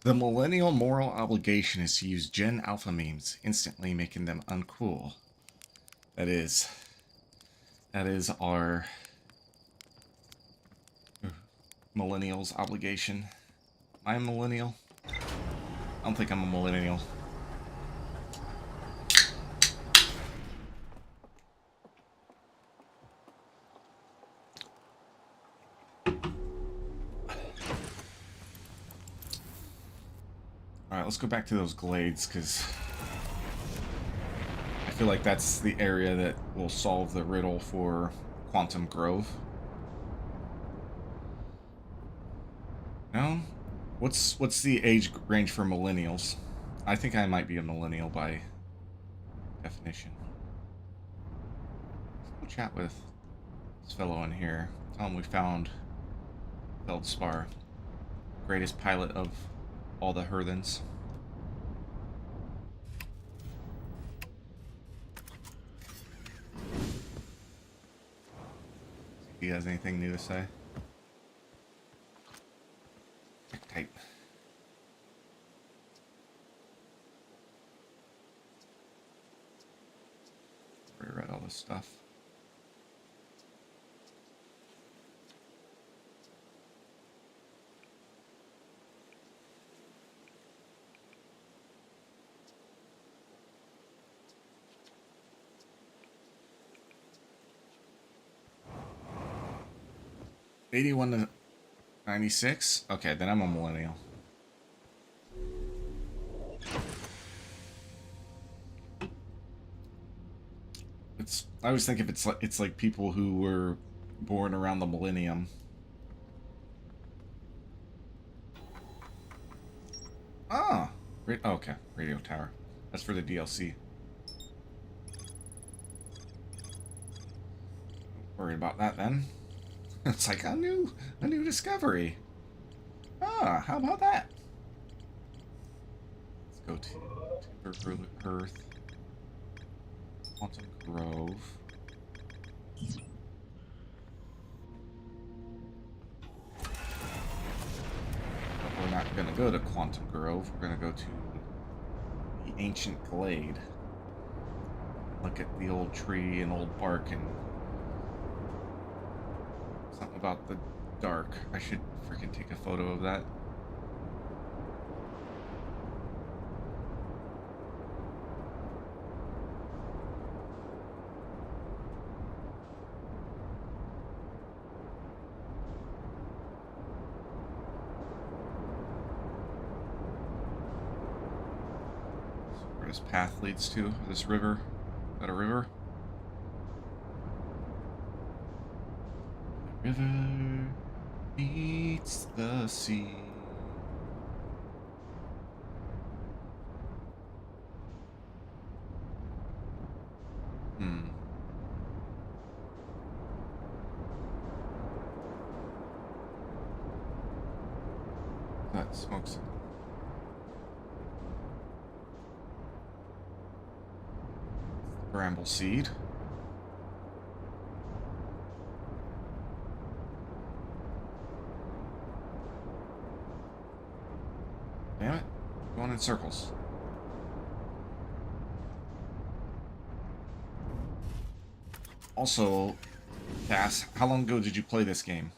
The millennial moral obligation is to use Gen Alpha memes, instantly making them uncool. That is our millennials obligation. Am I a millennial? I don't think I'm a millennial. Alright, let's go back to those glades, because I feel like that's the area that will solve the riddle for Quantum Grove. No? What's the age range for millennials? I think I might be a millennial by definition. Who chat with? this fellow in here. Tell him we found Feldspar, greatest pilot of all the Hearthens. See if he has anything new to say. Type. Already read all this stuff. '81 to '96. Okay, then I'm a millennial. I always think if it's like people who were born around the millennium. Ah, okay, radio tower. That's for the DLC. Worried about that then. It's like a new discovery. Ah, how about that? Let's go to Timber Earth, Quantum Grove. But we're not going to go to Quantum Grove. We're going to go to the Ancient Glade. Look at the old tree and old bark and something about the dark. I should freaking take a photo of that. Where this path leads to, this river. Is that a river? The river meets the sea. That smokes. Bramble seed. Damn it. Going in circles. Also, Cass, how long ago did you play this game?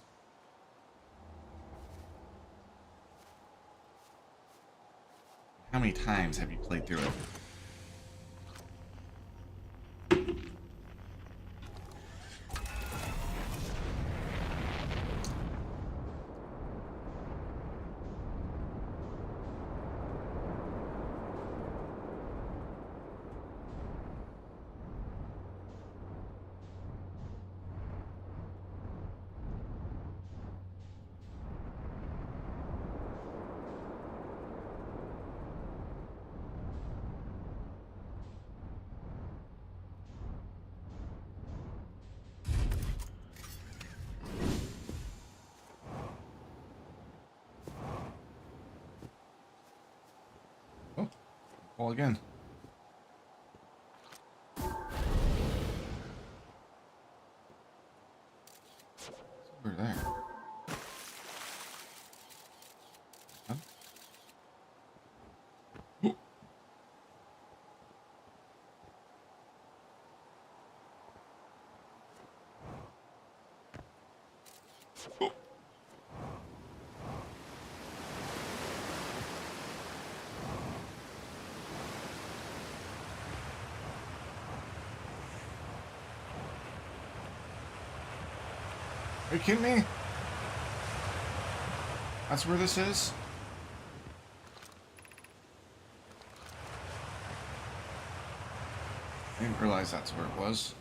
How many times have you played through it? Oh, call again. Over there. Huh? Oh. Oh. Are you kidding me? That's where this is? I didn't realize that's where it was.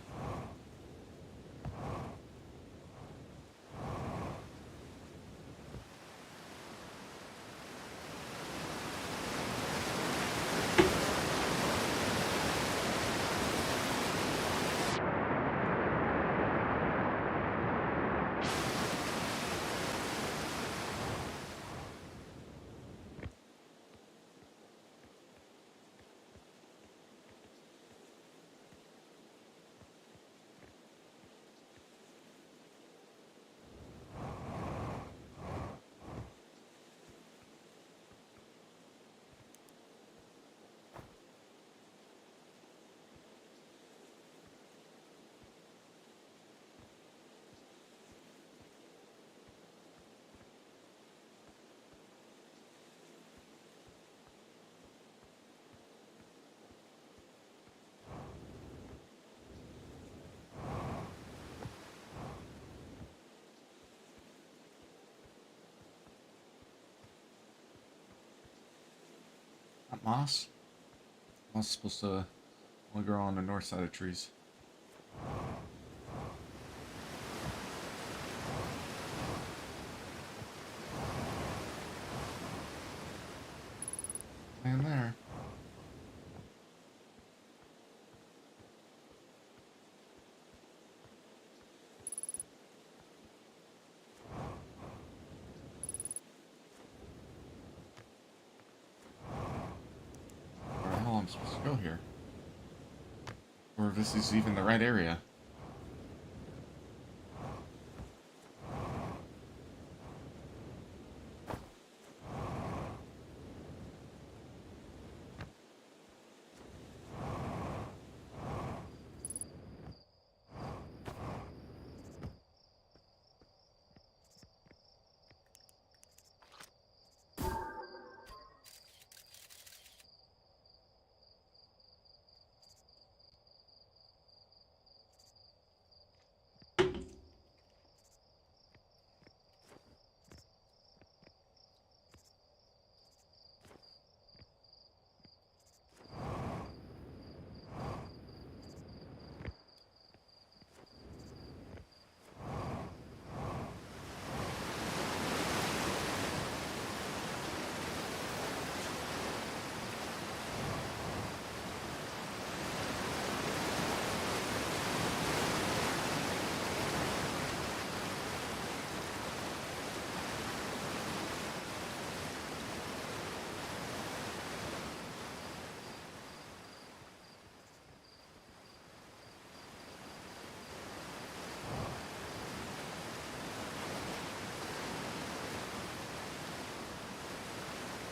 moss? Moss is supposed to only grow on the north side of trees. And there. Where the hell I'm supposed to go here? Or if this is even the right area.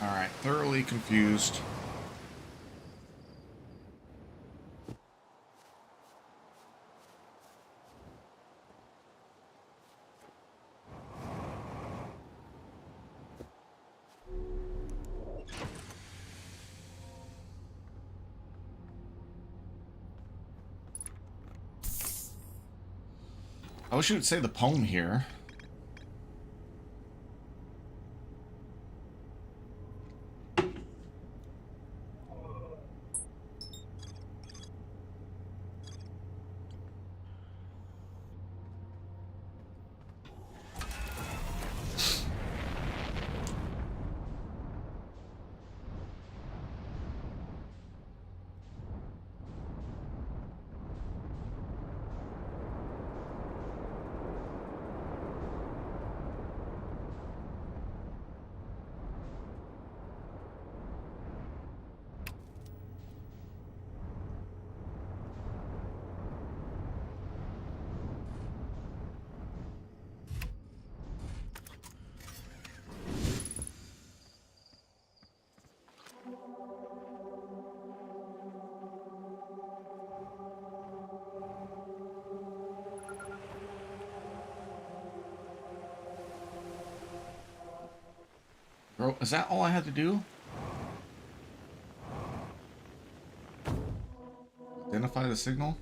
Alright, thoroughly confused. I wish you would say the poem here. Bro, is that all I had to do? Identify the signal?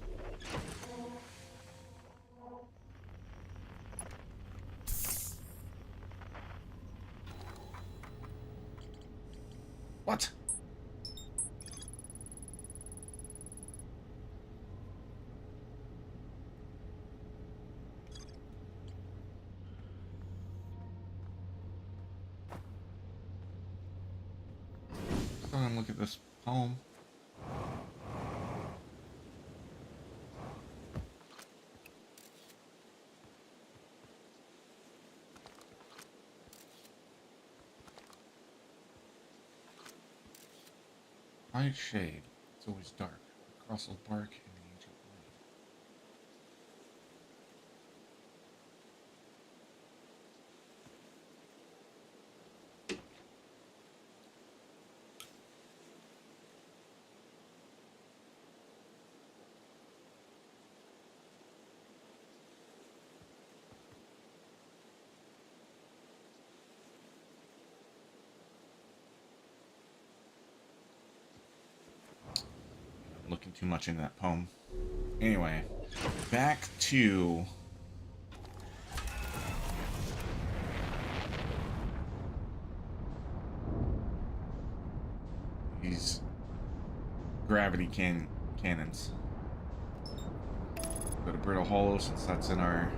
What? Go and look at this poem. Bright shade. It's always dark. Across the bark in the ancient blade. I'm looking too much into that poem. Anyway, back to these gravity cannons. Go to Brittle Hollow since that's in our...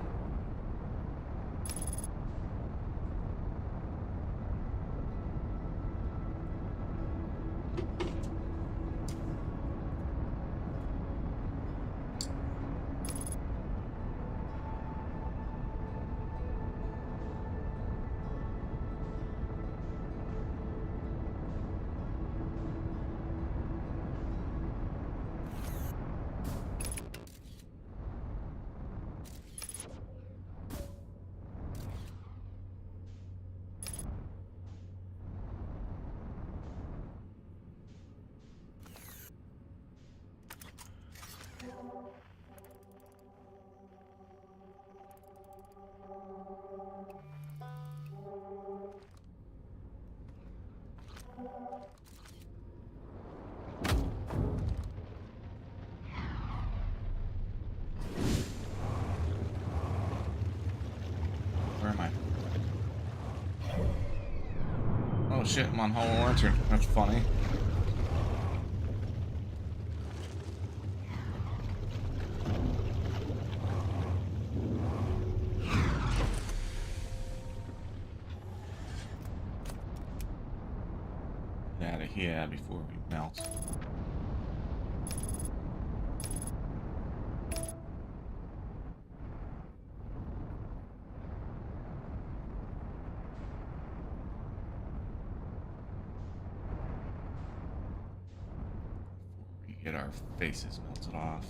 Where am I? Oh shit, I'm on Hollow Lantern. That's funny. Get out of here before we melt. Get our faces melted off.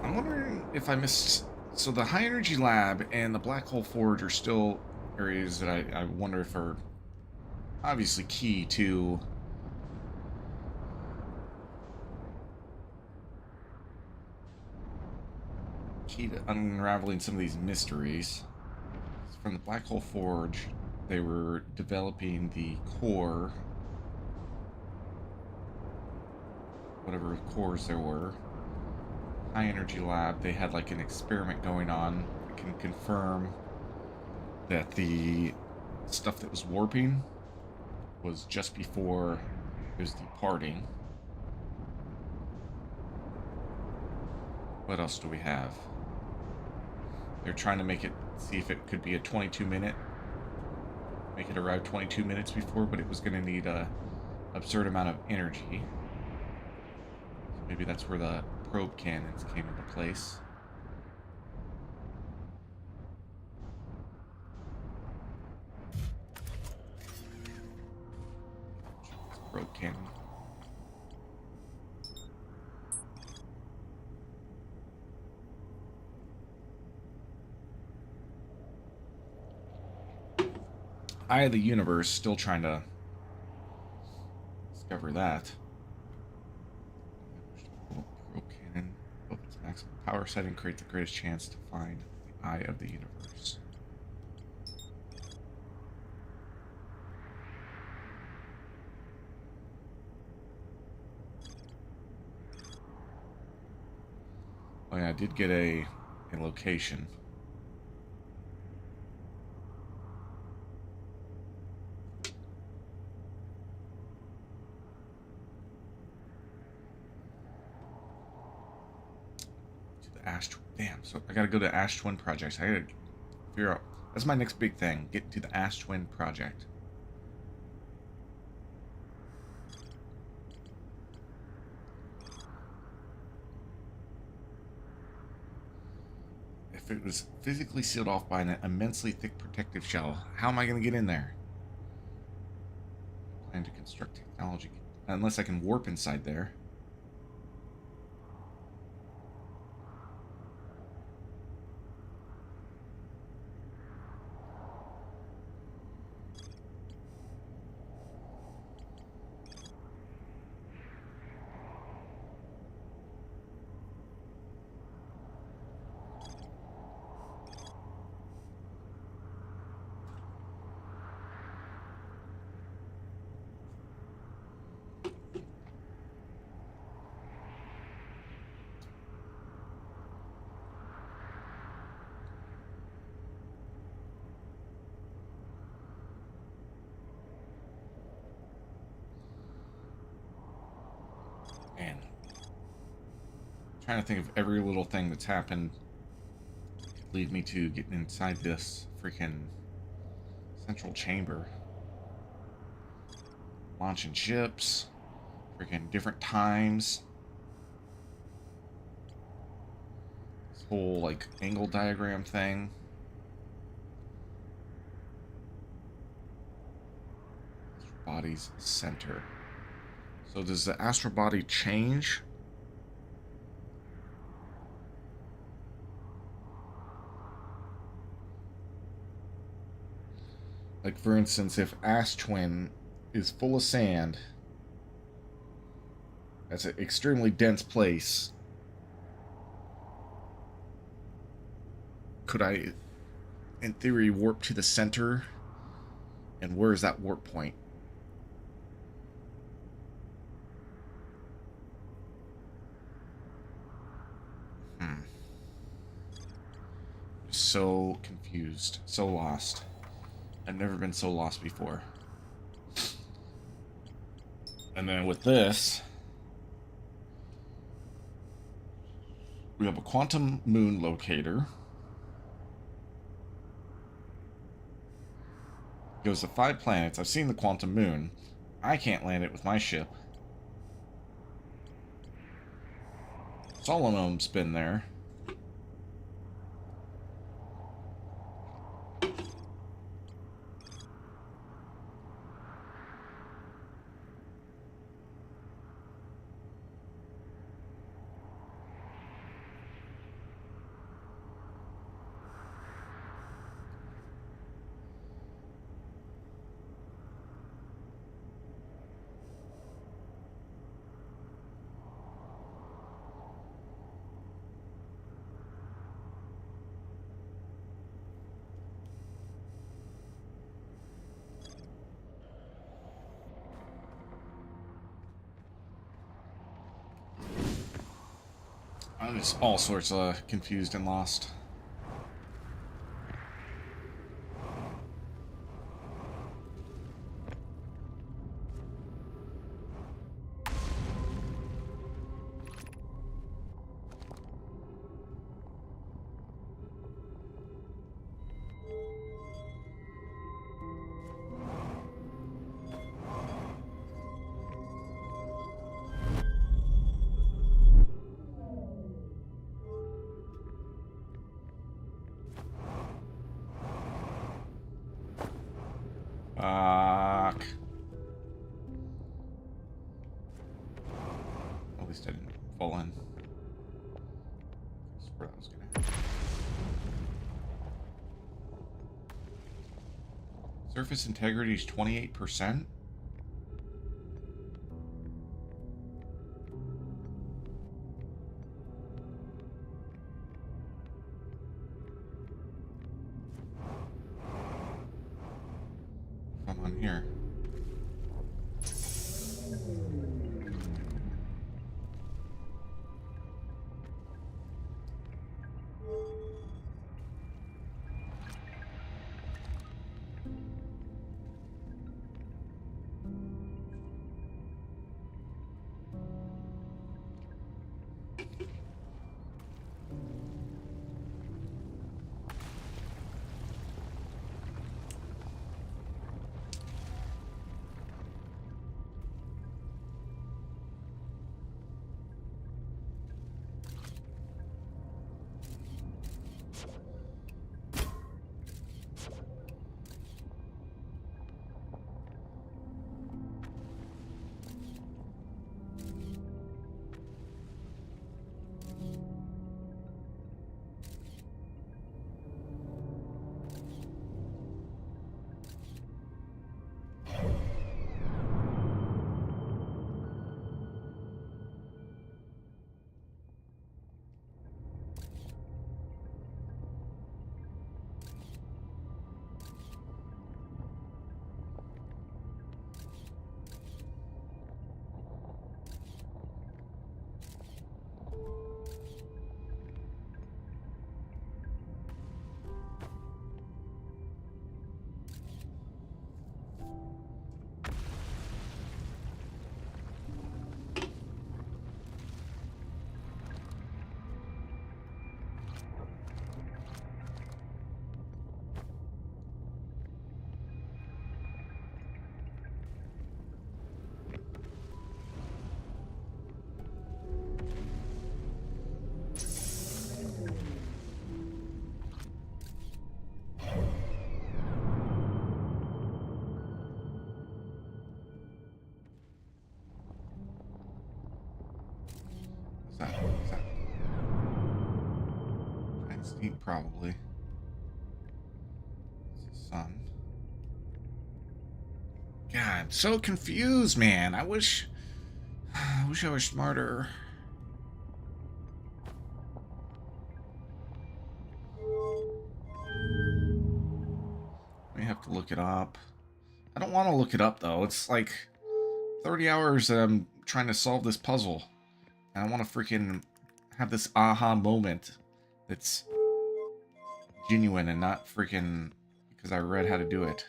I'm wondering if I missed... So the High Energy Lab and the Black Hole Forge are still areas that I wonder if are obviously key to... Key to unraveling some of these mysteries. From the Black Hole Forge, they were developing the core... whatever cores there were. High Energy Lab, they had like an experiment going on. I can confirm that the stuff that was warping was just before it was departing. What else do we have? They're trying to make it, see if it could be a 22-minute. Make it arrive 22 minutes before, but it was going to need a absurd amount of energy. Maybe that's where the probe cannons came into place. Probe cannon. Eye of the Universe, still trying to discover that. Probe cannon, both its maximum power setting creates the greatest chance to find the Eye of the Universe. Oh yeah, I did get a location. Damn, so I gotta go to Ash Twin Projects. I gotta figure out... That's my next big thing. Get to the Ash Twin Project. If it was physically sealed off by an immensely thick protective shell, how am I gonna get in there? I plan to construct technology. Unless I can warp inside there. Man, trying to think of every little thing that's happened could lead me to getting inside this freaking central chamber. Launching ships, freaking different times. This whole, like, angle diagram thing. Body's center. So does the astral body change? Like, for instance, if Ash Twin is full of sand, that's an extremely dense place. Could I, in theory, warp to the center? And where is that warp point? So confused, so lost. I've never been so lost before. And then with this, we have a quantum moon locator. Goes to 5 planets. I've seen the quantum moon. I can't land it with my ship. Solomon's been there. I'm just all sorts of confused and lost. Fuck. At least I didn't fall in. That's where that was gonna happen. Surface integrity is 28%. Come on here. probably. It's the sun. God, I'm so confused, man. I wish I was smarter. We have to look it up. I don't want to look it up though. It's like 30 hours that I'm trying to solve this puzzle. And I want to freaking have this aha moment that's genuine and not freaking because I read how to do it.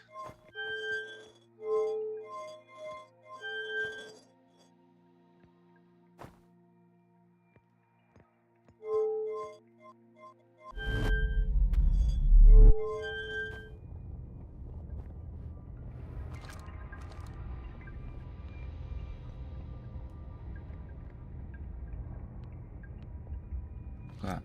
That.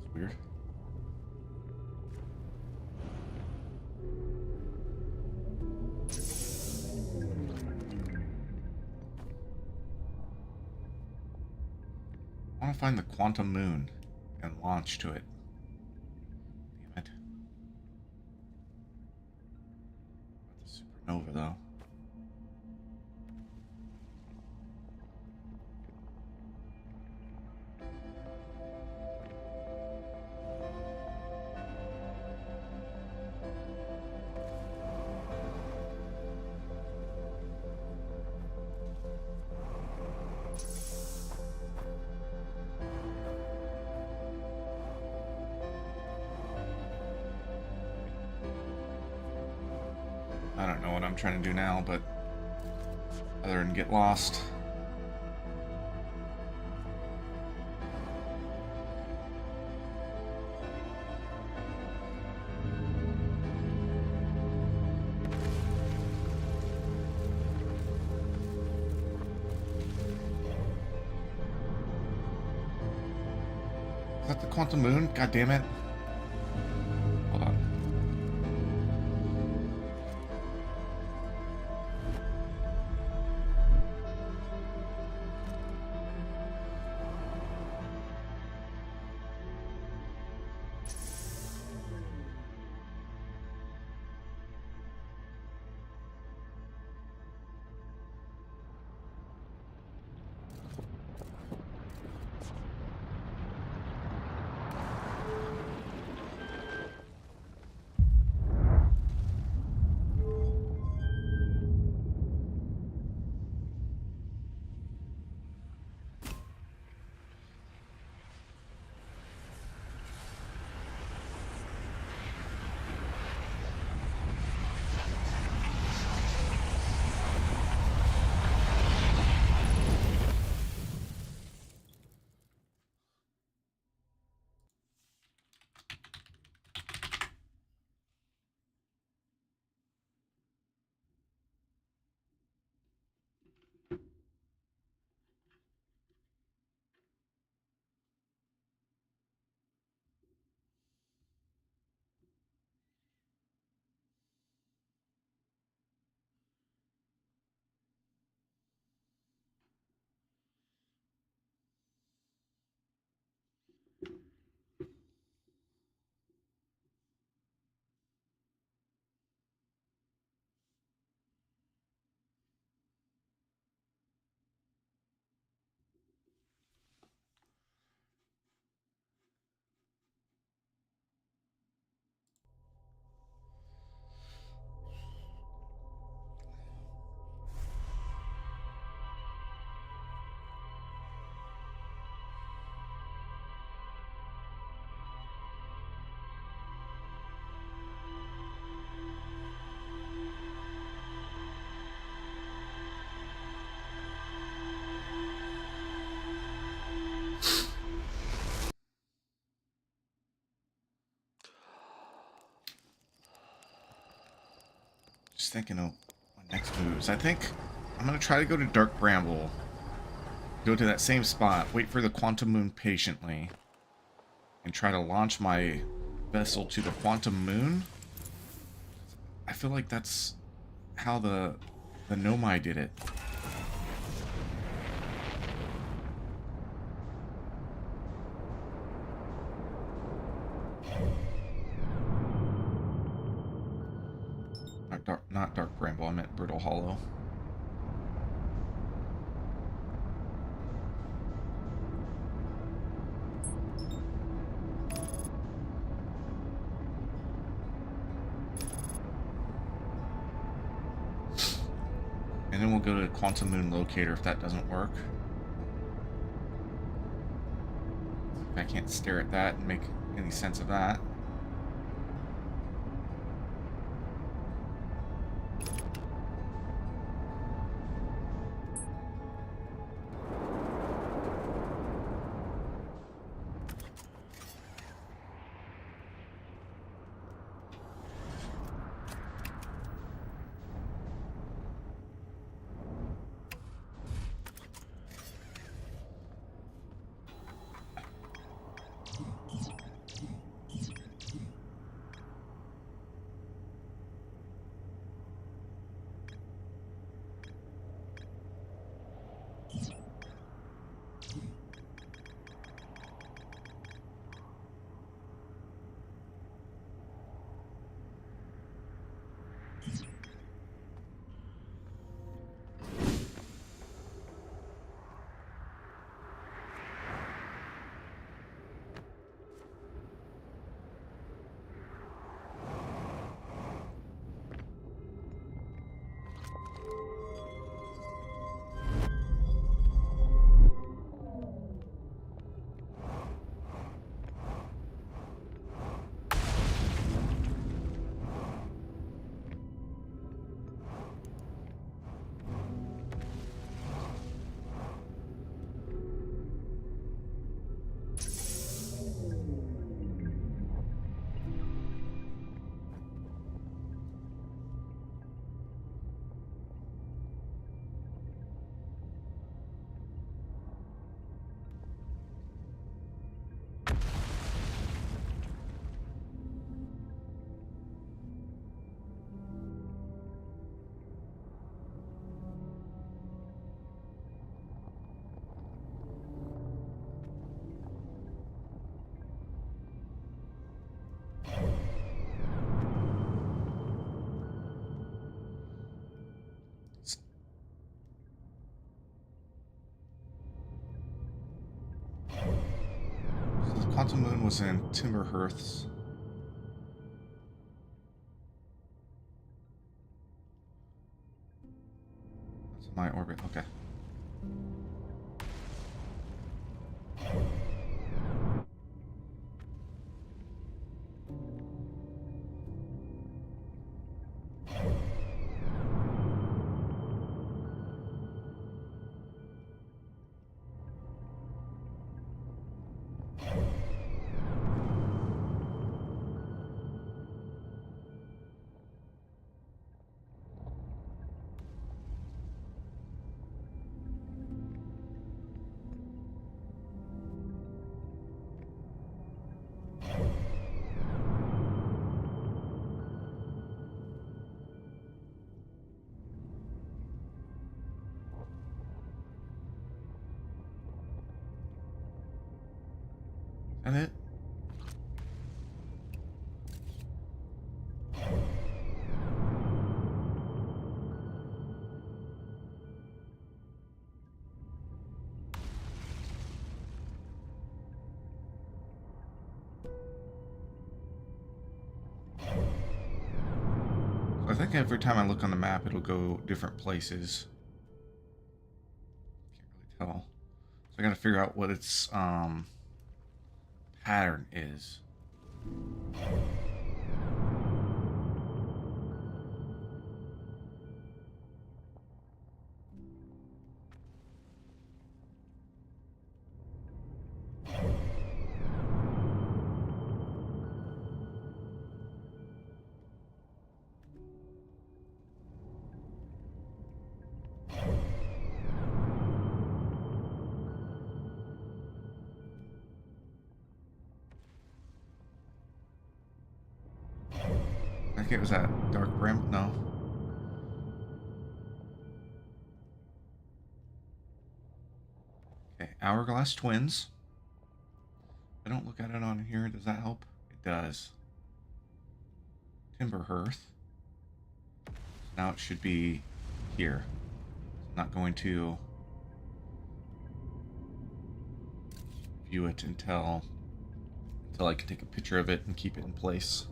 It's weird. I want to find the quantum moon and launch to it. Damn it. About the supernova, though. I don't know what I'm trying to do now, but other than get lost. Is that the quantum moon? God damn it. Hold on. just thinking of my next moves. I think I'm going to try to go to Dark Bramble. Go to that same spot, wait for the Quantum Moon patiently, and try to launch my vessel to the Quantum Moon. I feel like that's how the Nomai did it. Not Dark Bramble, I meant Brittle Hollow. And then we'll go to Quantum Moon Locator if that doesn't work. If I can't stare at that and make any sense of that. So the Quantum Moon was in Timberhearths. That's my orbit. Okay. And it. I think every time I look on the map, it'll go different places. Can't really tell. So I gotta figure out what its pattern is. think it was at Dark Brim. No. Okay, Hourglass Twins. If I don't look at it on here, does that help? It does. Timber Hearth. So now it should be here. I'm not going to view it until I can take a picture of it and keep it in place.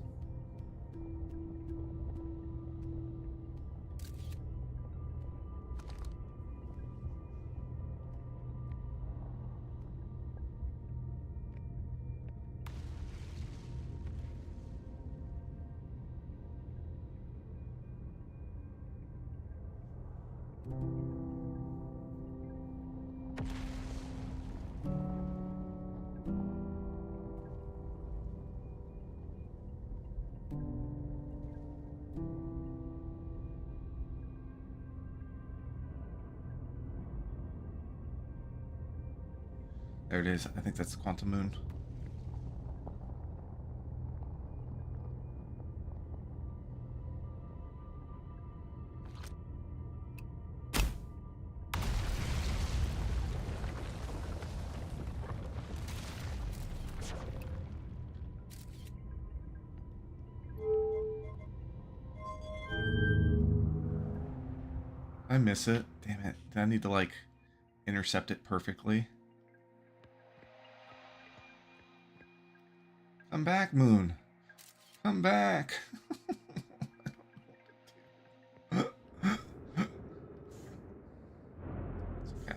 There it is. I think that's Quantum Moon. I miss it. Damn it. Did I need to, like, intercept it perfectly? Come back, Moon. Come back. It's okay.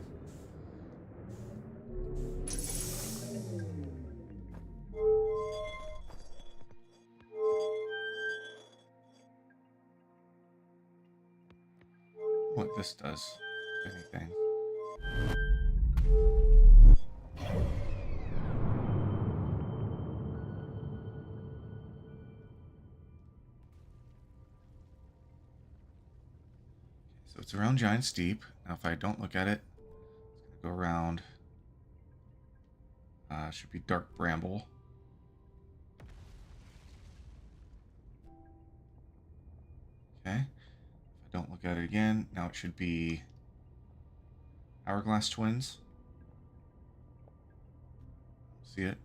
What this does, if anything. So it's around Giant Steep. Now if I don't look at it, it's going to go around, should be Dark Bramble. Okay. If I don't look at it again, now it should be Hourglass Twins. See it?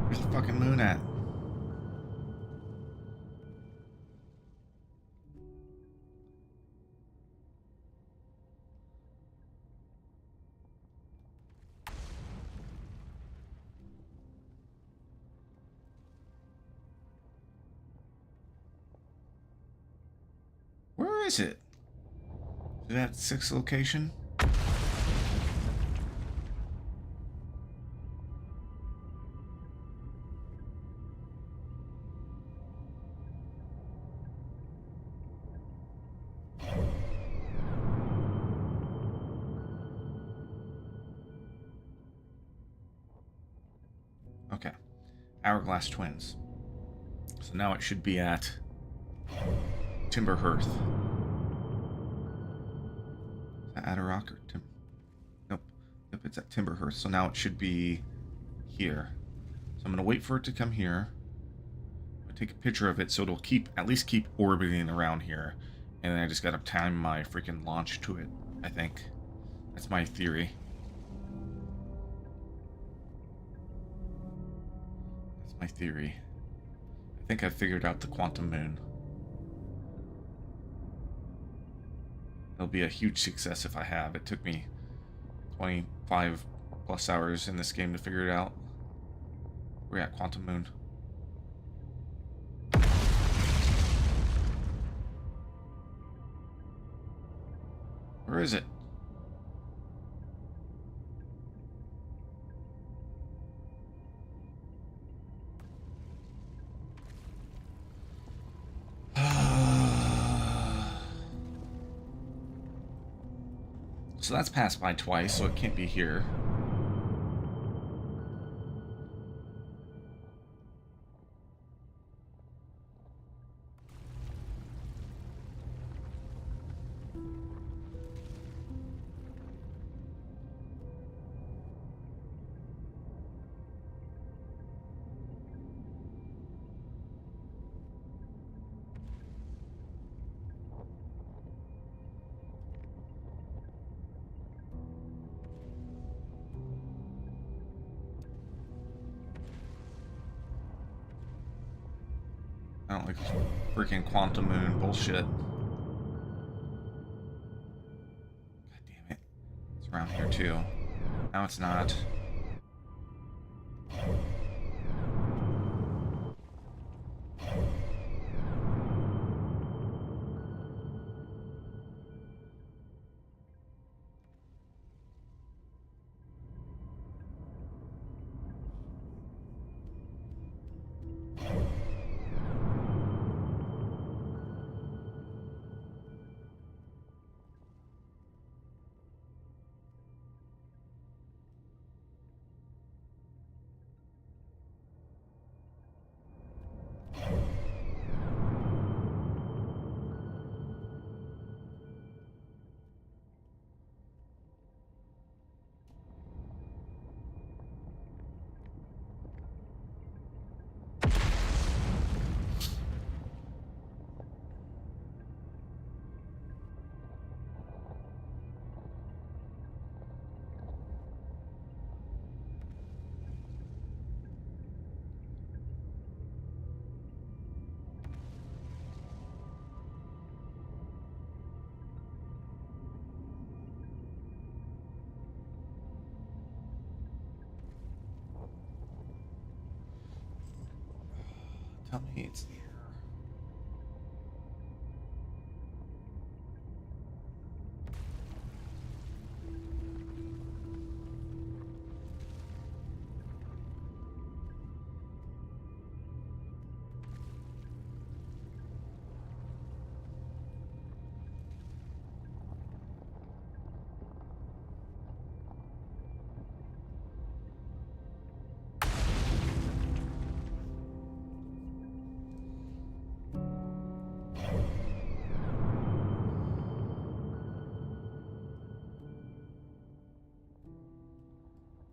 Where's the fucking moon at? Where is it? Is that 6th location? Okay. Hourglass Twins. So now it should be at Timber Hearth. Is that Atarock or Tim? Nope. Yep, it's at Timber Hearth. So now it should be here. So I'm going to wait for it to come here. take a picture of it so it'll at least keep orbiting around here. And then I just gotta time my freaking launch to it, I think. That's my theory. That's my theory. I think I figured out the quantum moon. It'll be a huge success if I have. It took me 25 plus hours in this game to figure it out. We're at quantum moon. Where is it? So that's passed by twice, so it can't be here. I don't like freaking quantum moon bullshit. God damn it. It's around here too. Now it's not. Tell me it's here.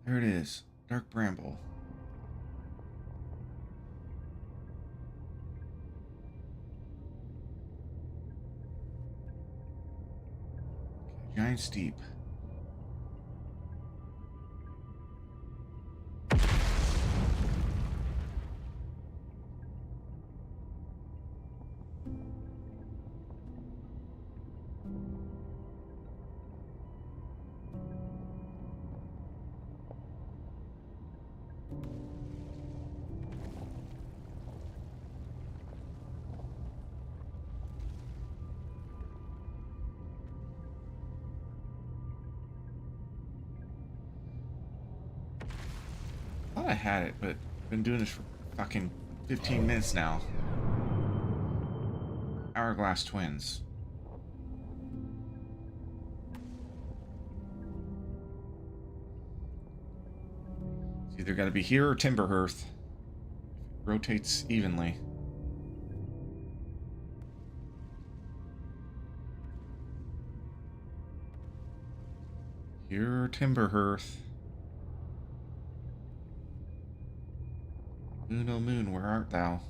There it is. Dark Bramble. Okay, Giant Steep. I thought I had it, but I've been doing this for fucking 15 minutes now. Hourglass Twins. It's either got to be here or Timberhearth. It rotates evenly. Here or Timberhearth. Moon, oh moon, where art thou?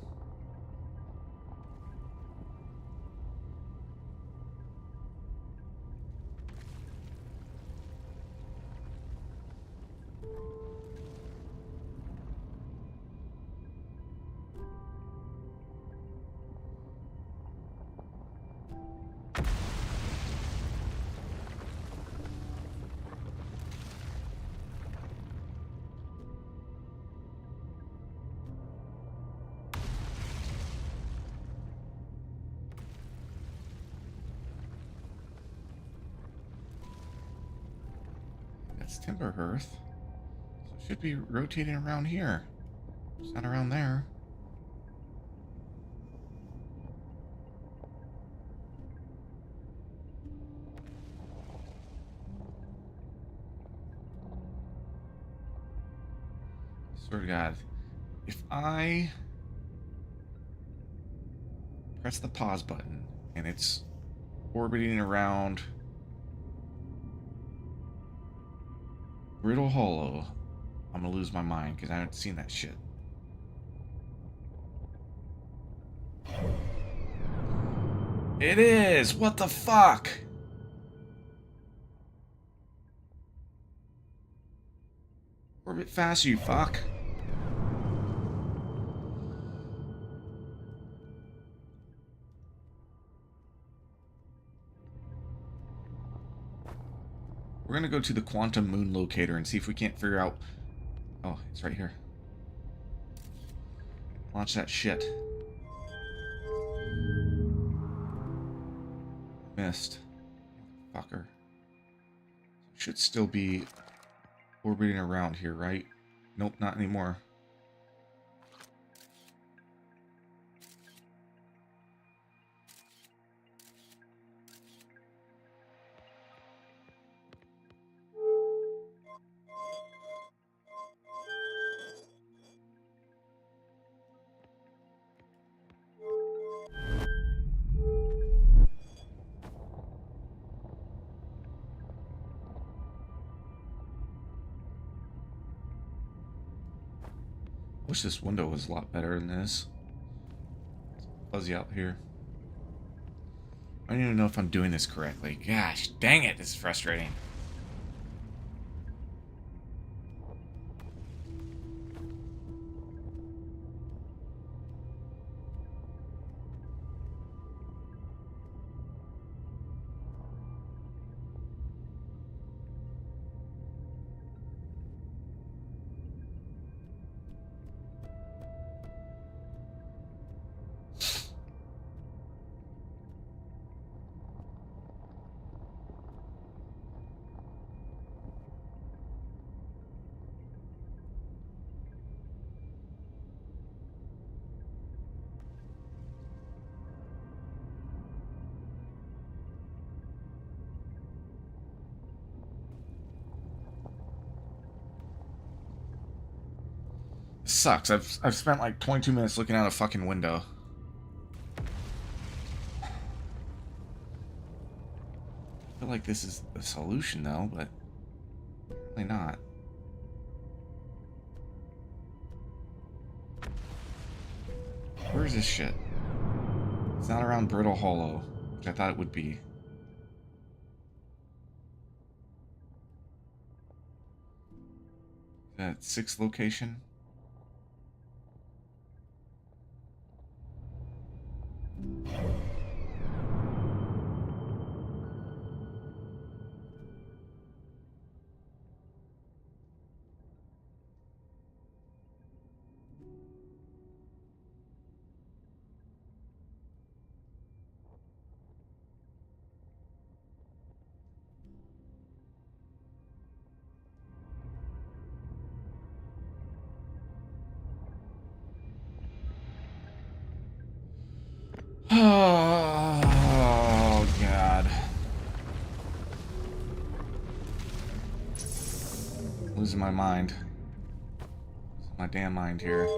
That's Timberhearth. So it should be rotating around here. It's not around there. Swear to God, if I press the pause button and it's orbiting around Brittle Hollow, I'm gonna lose my mind because I haven't seen that shit. It is! What the fuck? Orbit fast, you fuck. We're gonna go to the Quantum Moon Locator and see if we can't figure out... Oh, it's right here. Launch that shit. Missed. Fucker. Should still be orbiting around here, right? Nope, not anymore. Wish this window was a lot better than this. It's fuzzy out here. I don't even know if I'm doing this correctly. Gosh, dang it, this is frustrating. Sucks. I've spent like 22 minutes looking out a fucking window. I feel like this is the solution though, but apparently not. Where is this shit? It's not around Brittle Hollow, which I thought it would be. That 6th location? Oh, God. Losing my mind. Losing my damn mind here.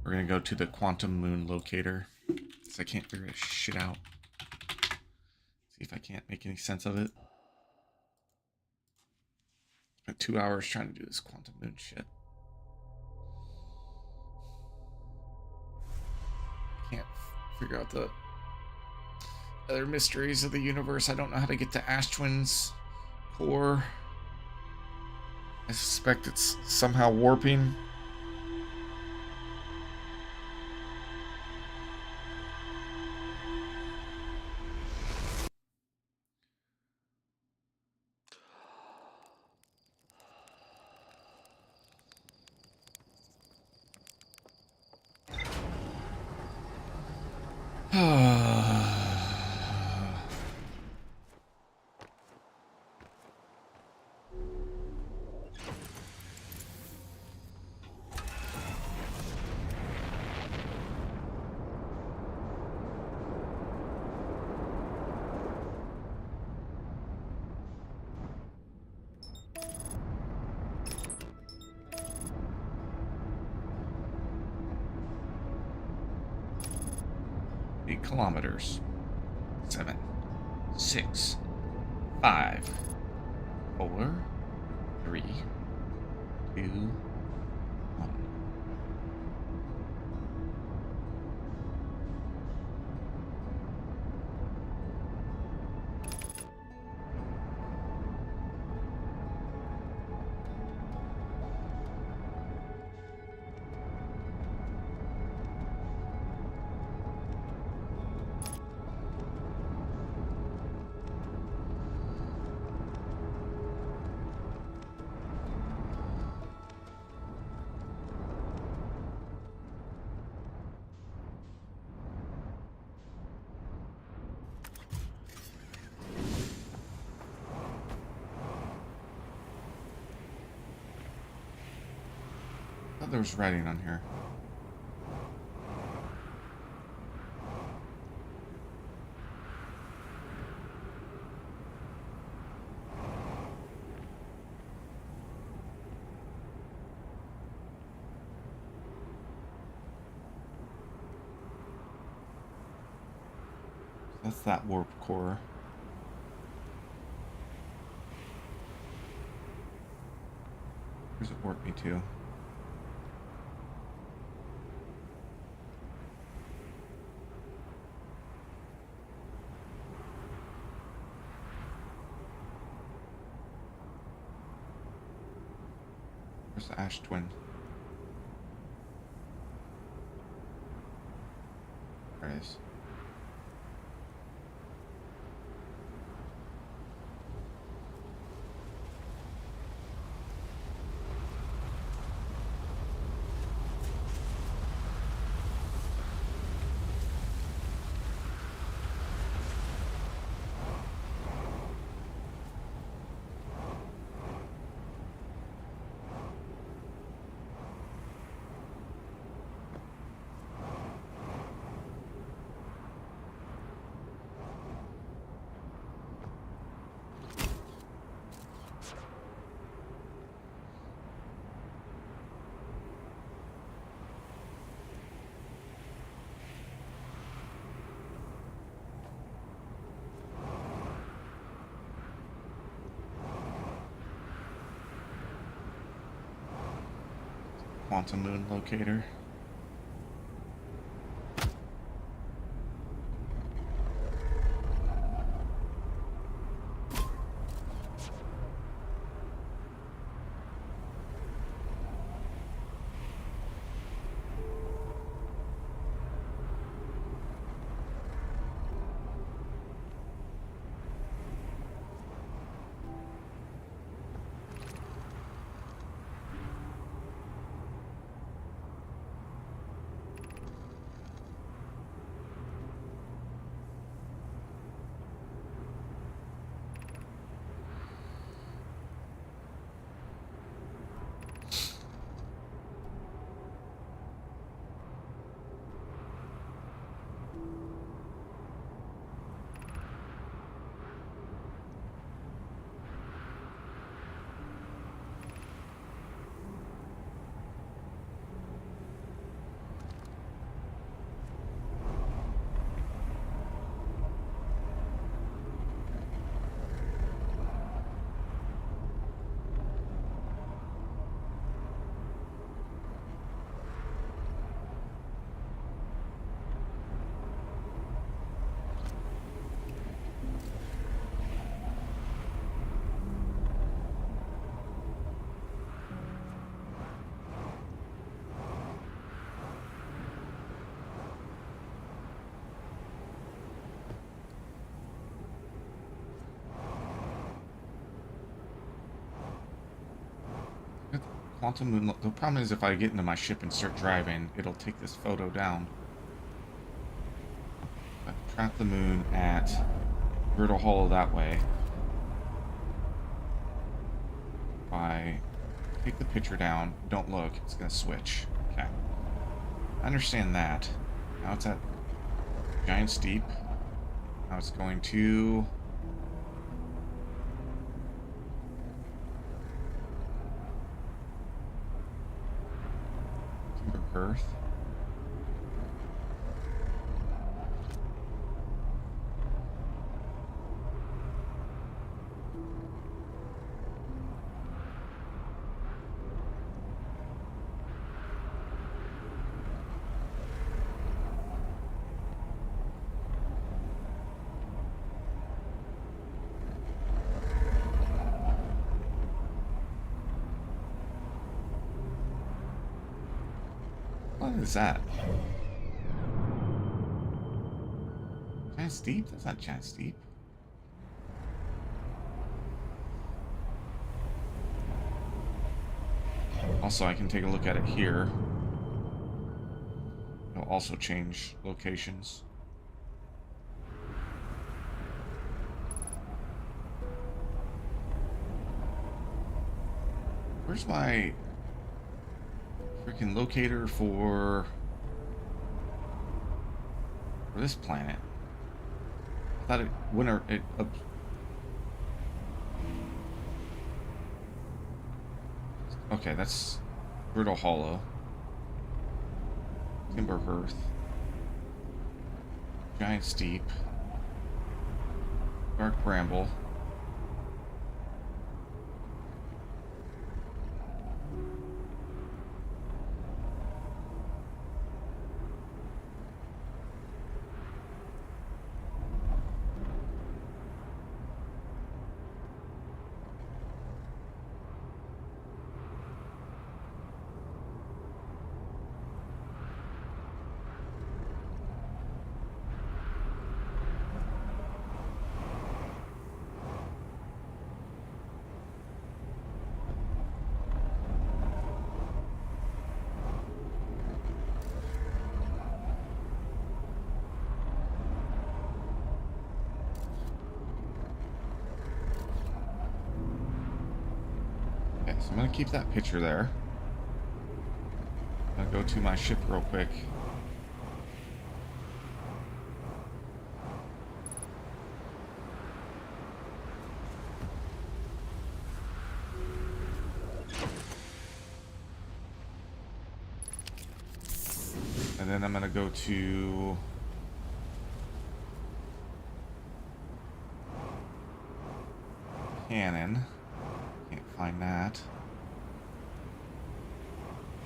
We're gonna go to the Quantum Moon Locator, because I can't figure this shit out. See if I can't make any sense of it. Spent 2 hours trying to do this quantum moon shit. Can't figure out the other mysteries of the universe. I don't know how to get to Ash Twin's core. I suspect it's somehow warping. Kilometers. 7, 6, 5, 4, 3, 2, 1. There was writing on here. That's that warp core. Where's it warp me to? Where's the Ash Twin? There it is. Quantum moon locator. Quantum moon. The problem is if I get into my ship and start driving, it'll take this photo down. I've trapped the moon at Brittle Hollow that way. If I take the picture down, don't look, it's going to switch. Okay. I understand that. Now it's at Giant Steep. Now it's going to... Timber Earth. What is that? Giant Steep? That's not Giant Steep. Also, I can take a look at it here. It'll also change locations. Where's my freaking locator for this planet? I thought it okay, that's Brittle Hollow, Timber Earth, Giant Steep, Dark Bramble. So I'm going to keep that picture there. I'll go to my ship real quick. And then I'm going to go to... Cannon. Can't find that.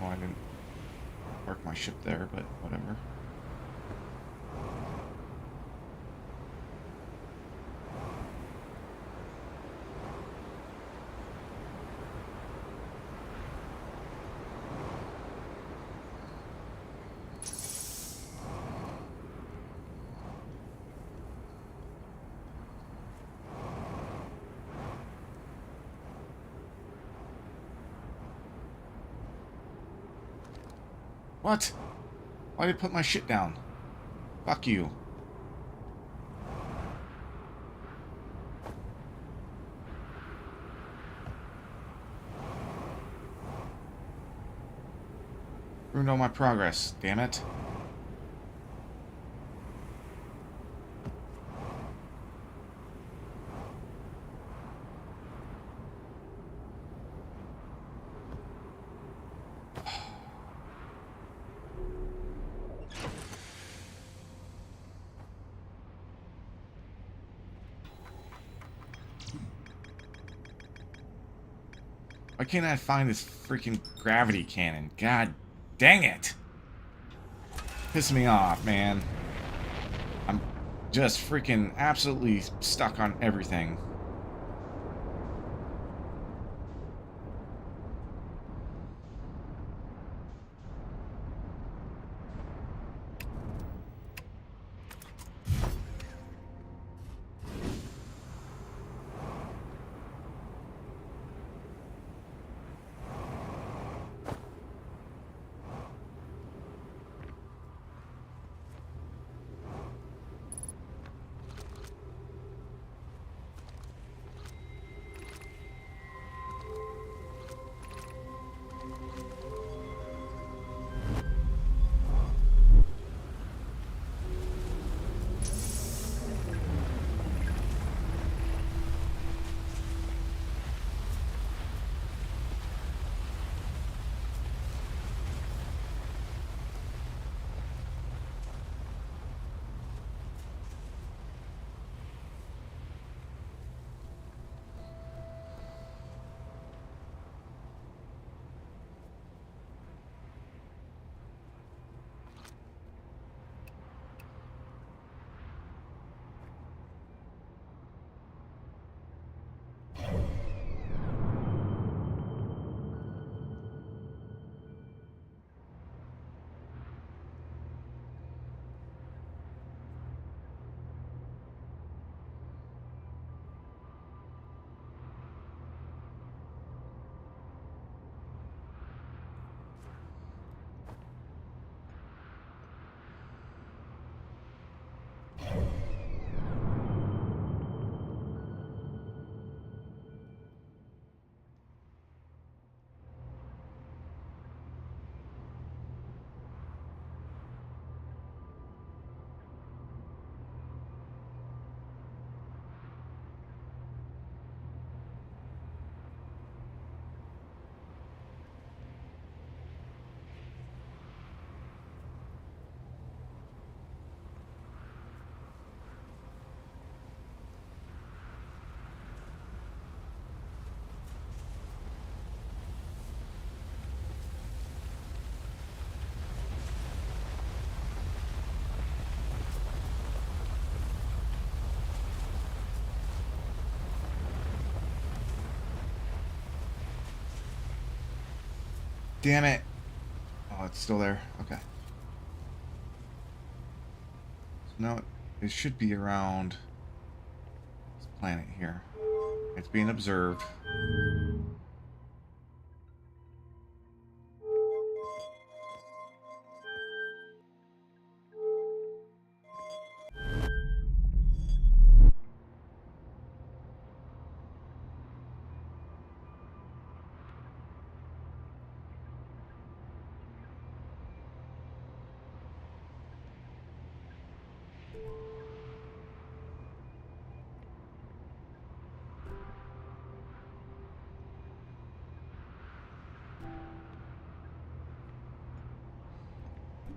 Oh, I didn't park my ship there, but whatever. What? Why did I put my shit down? Fuck you. Ruined all my progress, damn it. Why can't I find this freaking gravity cannon? God dang it! Piss me off, man. I'm just freaking absolutely stuck on everything. damn it. Oh, it's still there. Okay. So now it should be around this planet here. It's being observed.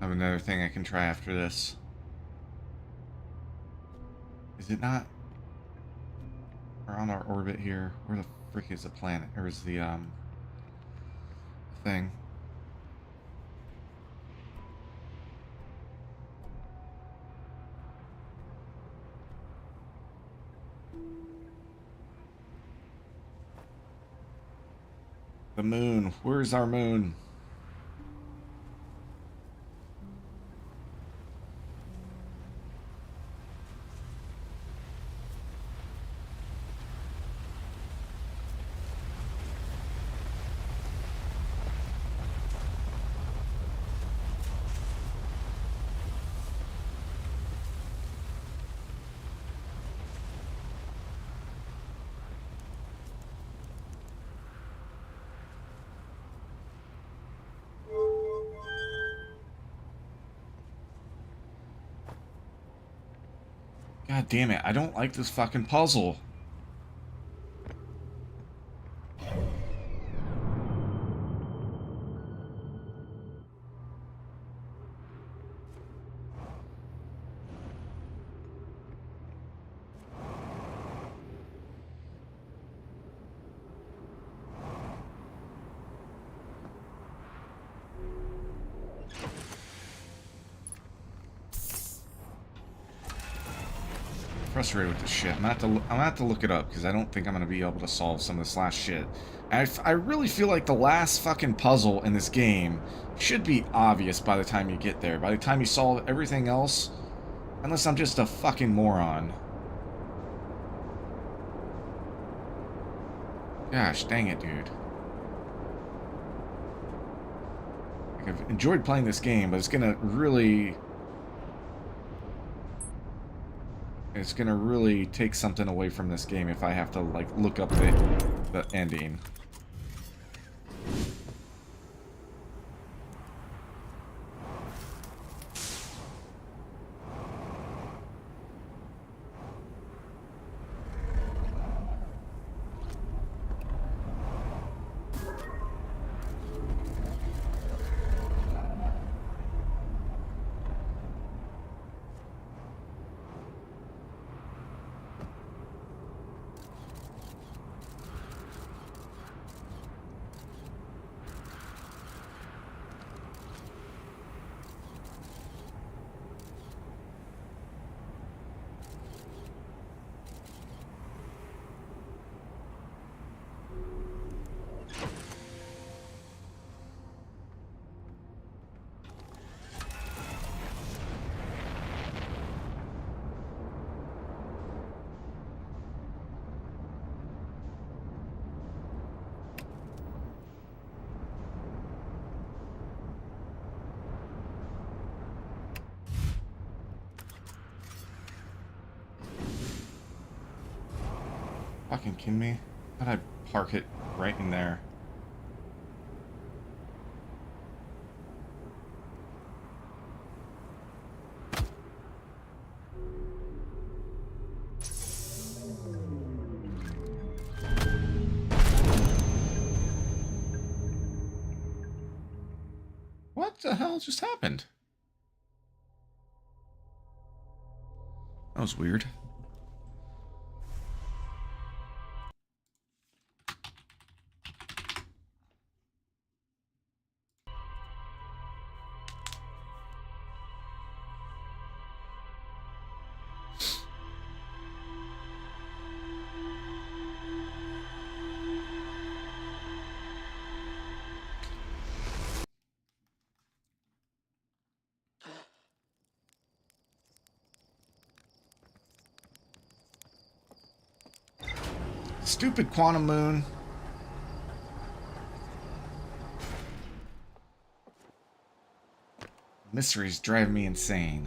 I have another thing I can try after this. Is it not around our orbit here? Where the frick is the planet? Or is the thing? The moon. Where's our moon? God damn it, I don't like this fucking puzzle. Frustrated with this shit. I'm gonna have to look it up because I don't think I'm gonna be able to solve some of this last shit. I really feel like the last fucking puzzle in this game should be obvious by the time you get there. By the time you solve everything else, unless I'm just a fucking moron. Gosh, dang it, dude. Like, I've enjoyed playing this game, but it's gonna really take something away from this game if I have to, like, look up the ending. Fucking kidding me? How'd I park it right in there? What the hell just happened? That was weird. Stupid quantum moon. Mysteries drive me insane.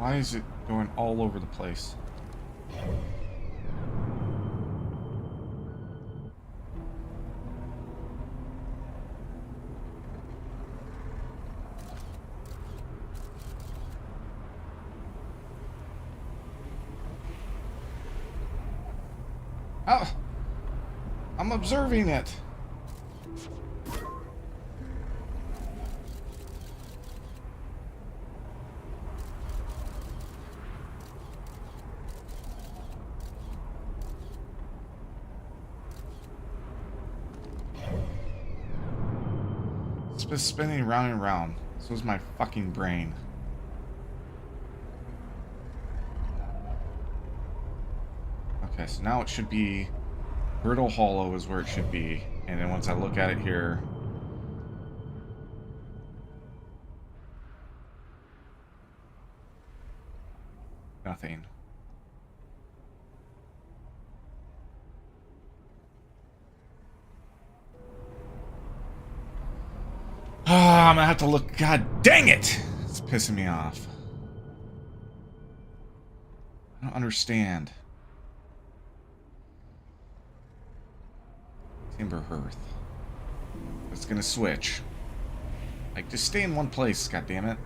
Why is it going all over the place? Oh, I'm observing it. It's been spinning round and round. So is my fucking brain. Okay, so now it should be Brittle Hollow is where it should be. And then once I look at it here, nothing. Ah, I'm gonna have to look. God dang it! It's pissing me off. I don't understand. Timber Hearth. It's gonna switch. Like, just stay in one place, goddammit.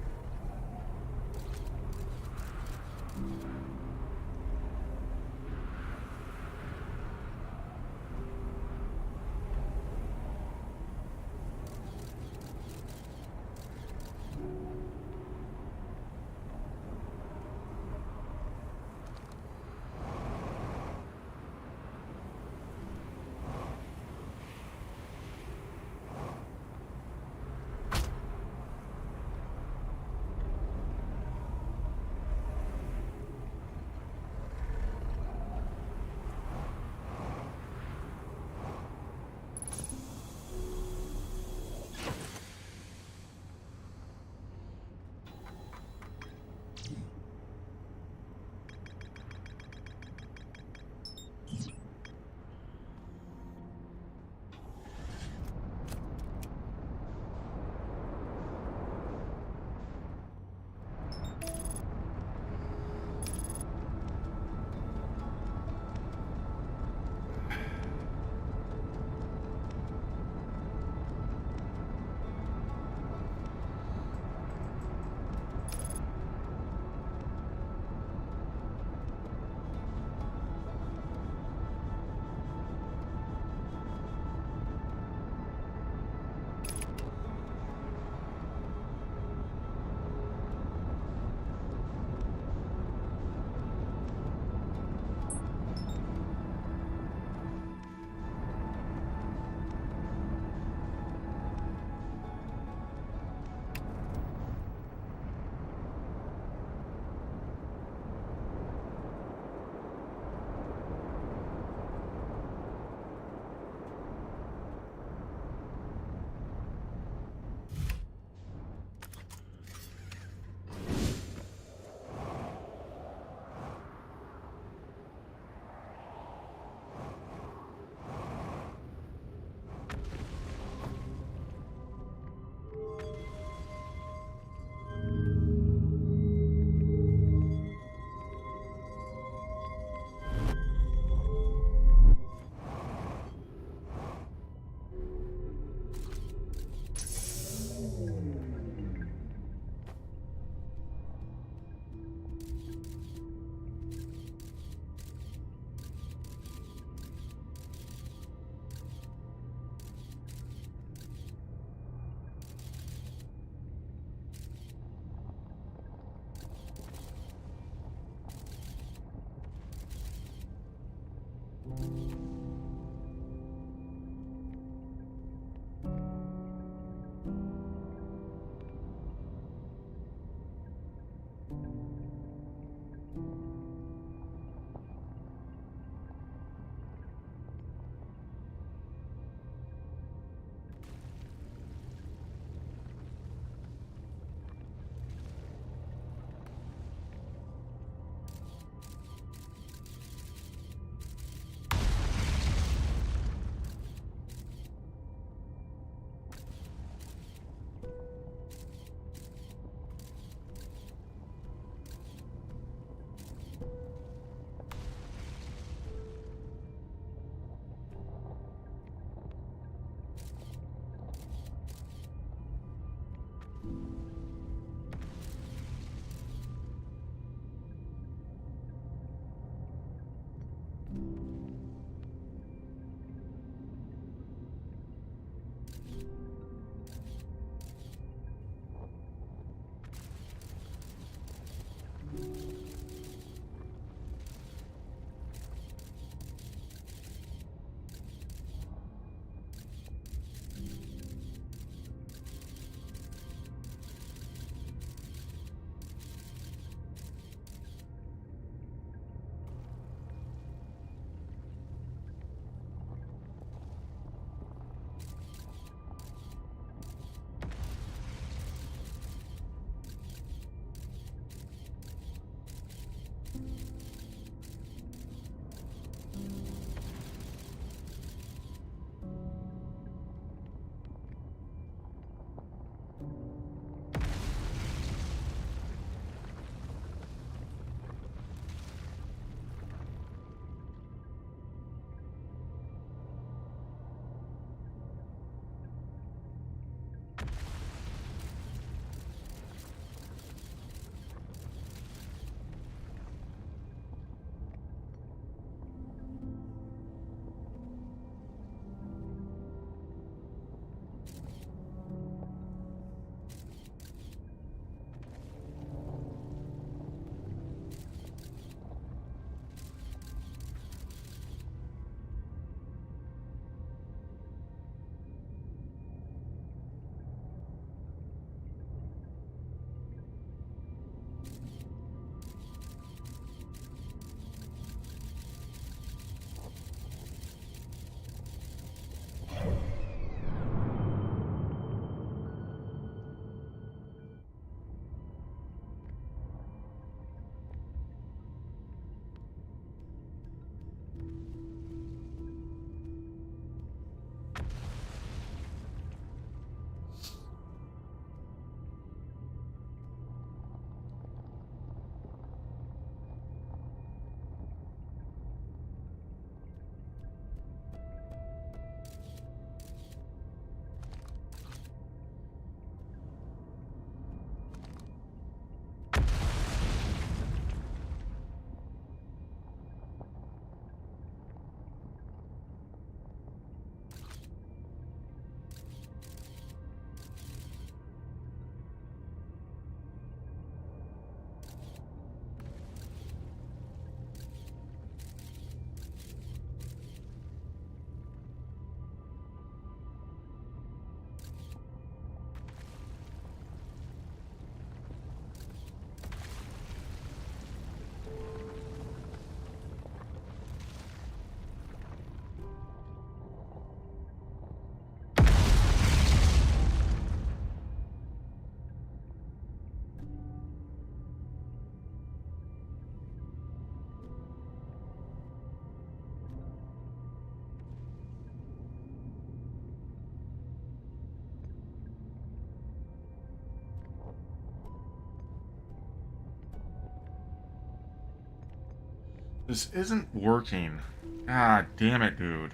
This isn't working. God damn it, dude.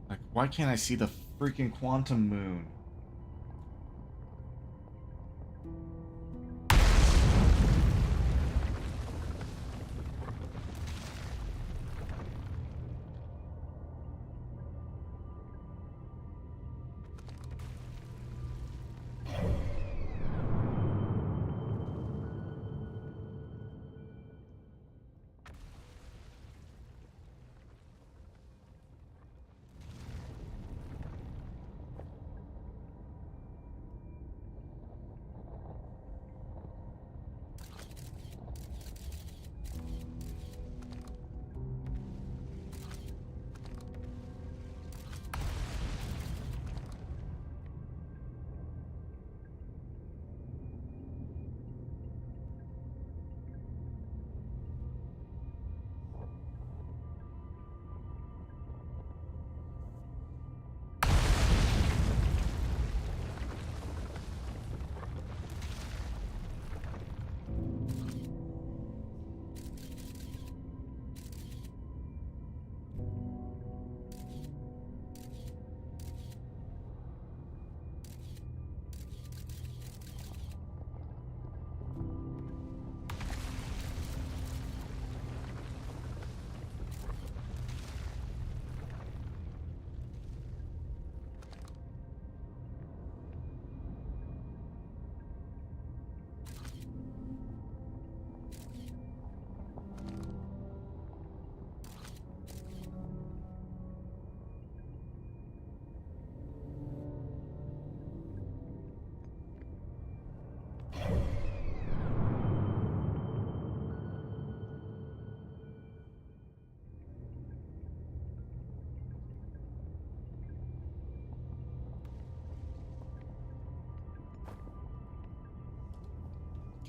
Like, why can't I see the freaking quantum moon?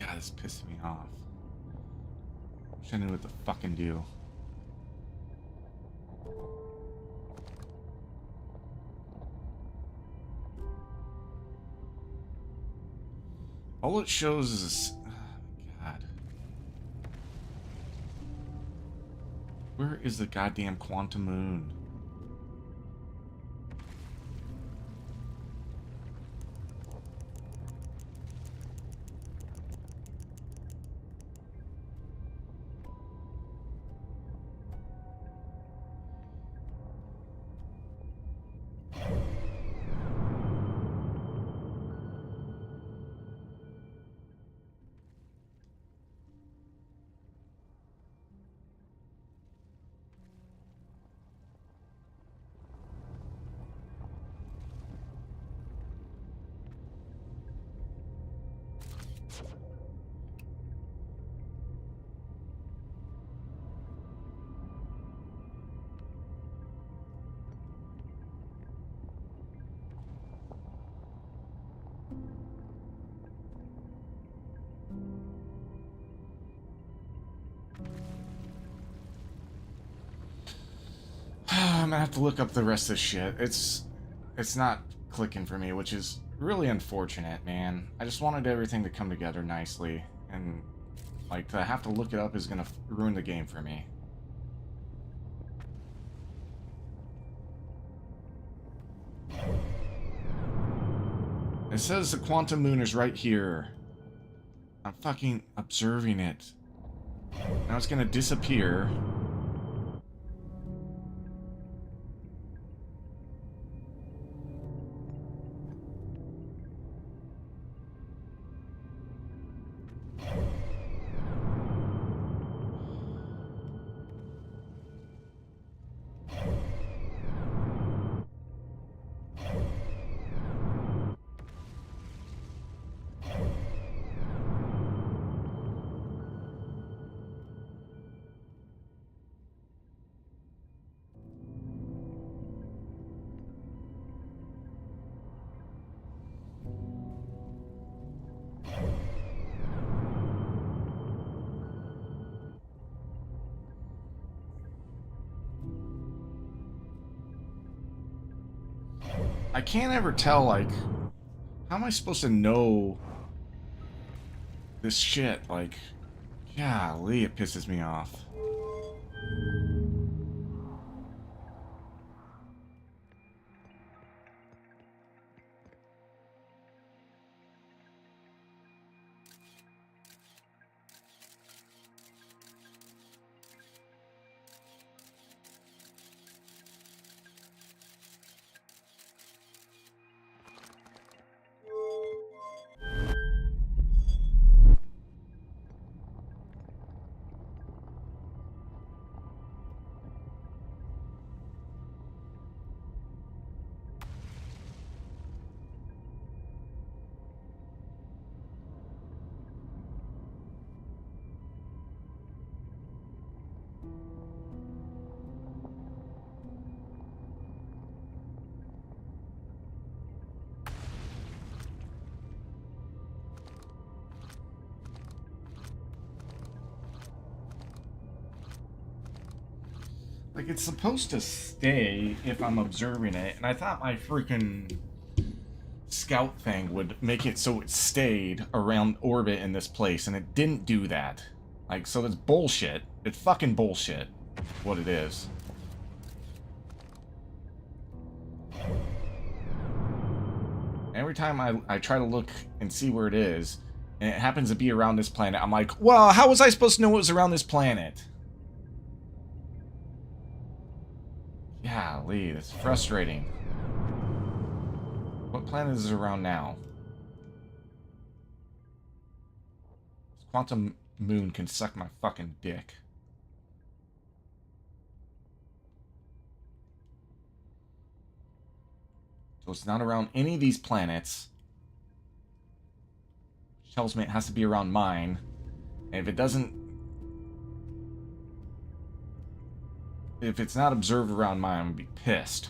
God, this is pissing me off. Wish I knew what to fucking do. All it shows is... Oh my god. Where is the goddamn quantum moon? I'm gonna have to look up the rest of this shit. It's not clicking for me, which is really unfortunate, man. I just wanted everything to come together nicely, and like to have to look it up is gonna ruin the game for me. It says the quantum moon is right here. I'm fucking observing it. Now it's gonna disappear. I can't ever tell, like, how am I supposed to know this shit? Like, golly, it pisses me off. Like, it's supposed to stay if I'm observing it, and I thought my freaking scout thing would make it so it stayed around orbit in this place, and it didn't do that. Like, so that's bullshit. It's fucking bullshit. What it is. Every time I try to look and see where it is, and it happens to be around this planet, I'm like, well, how was I supposed to know it was around this planet? Golly, that's frustrating. What planet is it around now? This quantum moon can suck my fucking dick. So it's not around any of these planets. Which tells me it has to be around mine. And if it doesn't... If it's not observed around mine, I'm gonna be pissed.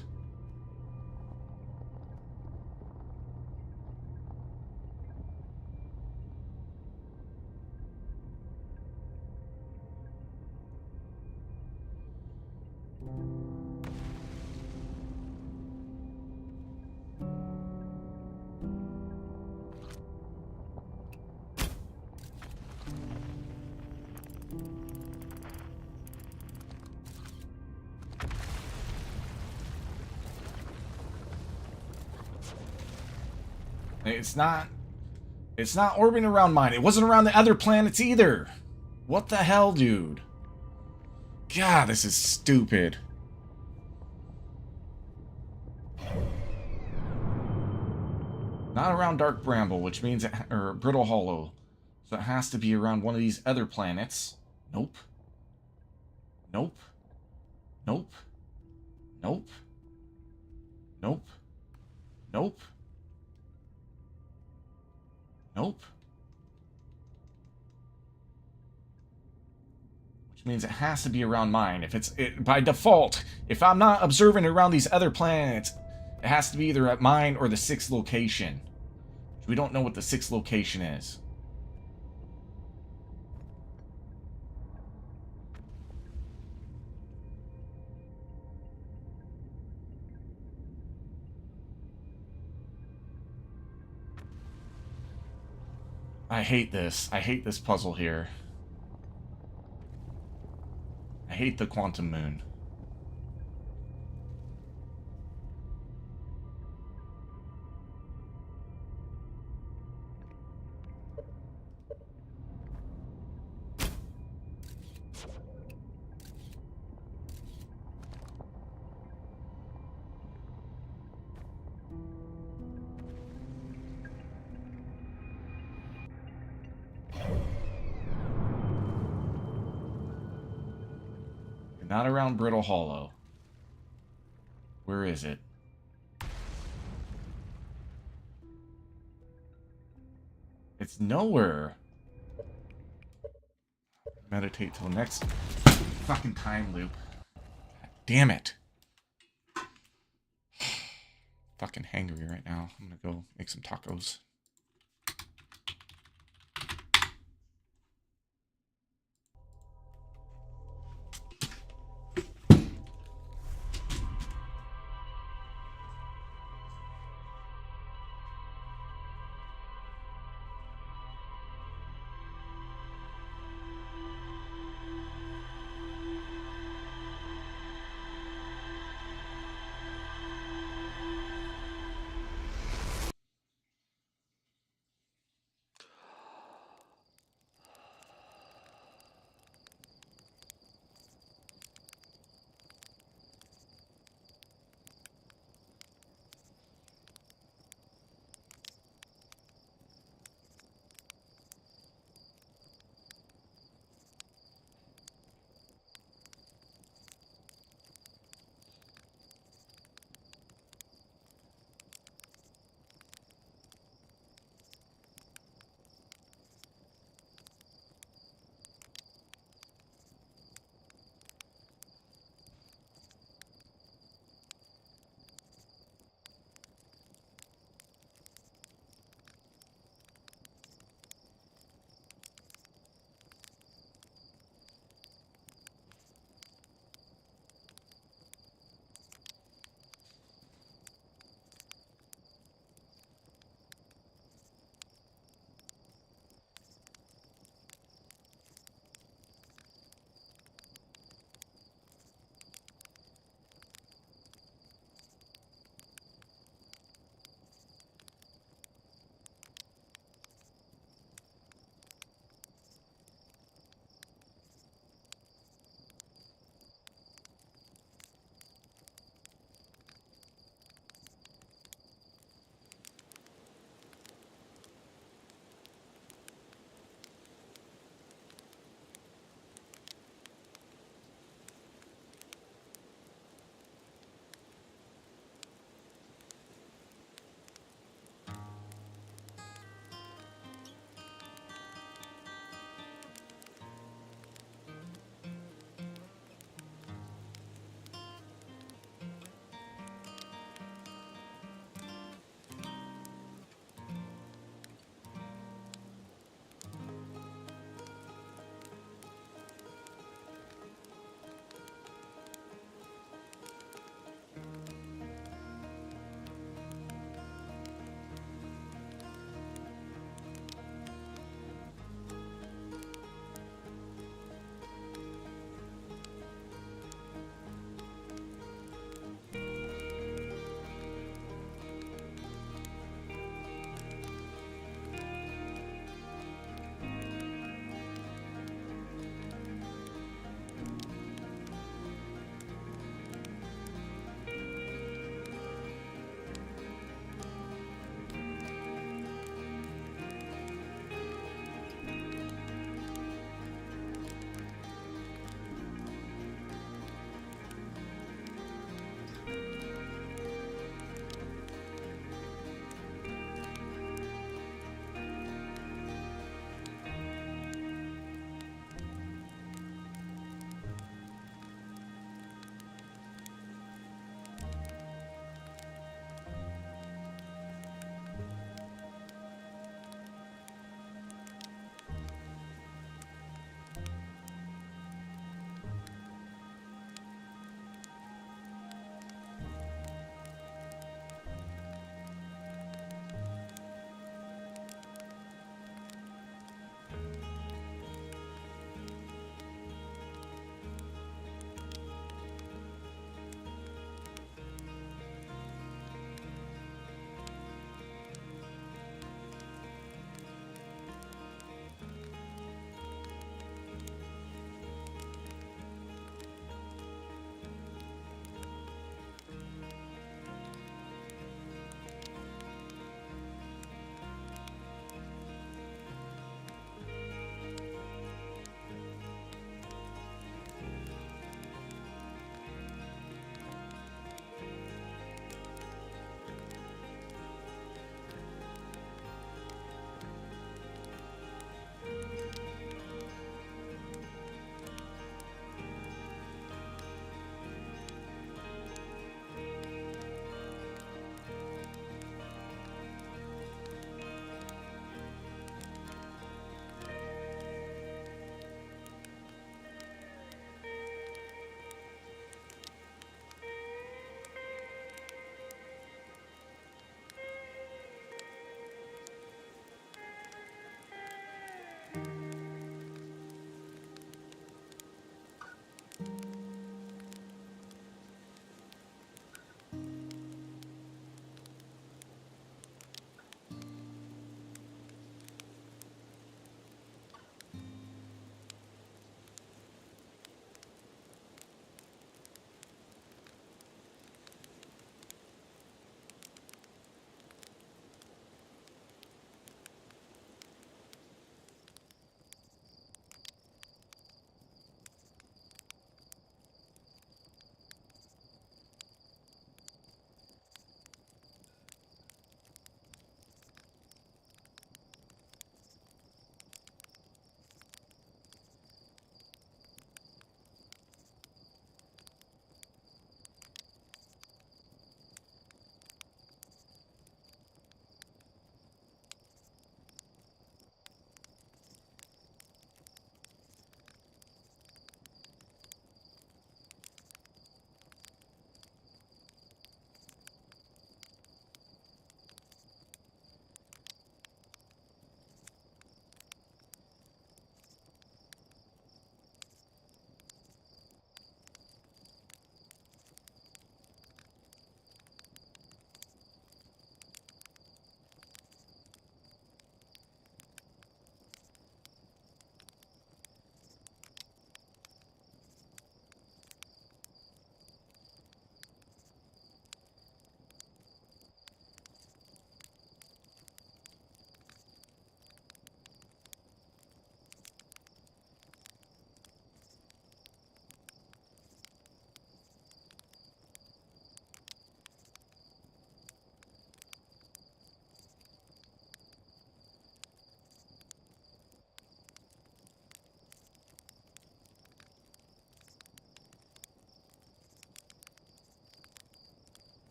It's not orbiting around mine. It wasn't around the other planets either. What the hell, dude? God, this is stupid. Not around Dark Bramble, which means or Brittle Hollow. So it has to be around one of these other planets. Nope. Nope. Nope. Nope. Nope. Nope. Nope. Which means it has to be around mine. If it's by default, if I'm not observing around these other planets, it has to be either at mine or the 6th location. We don't know what the 6th location is. I hate this. I hate this puzzle here. I hate the quantum moon. Not around Brittle Hollow. Where is it? It's nowhere. Meditate till next fucking time loop. God damn it. Fucking hangry right now. I'm gonna go make some tacos.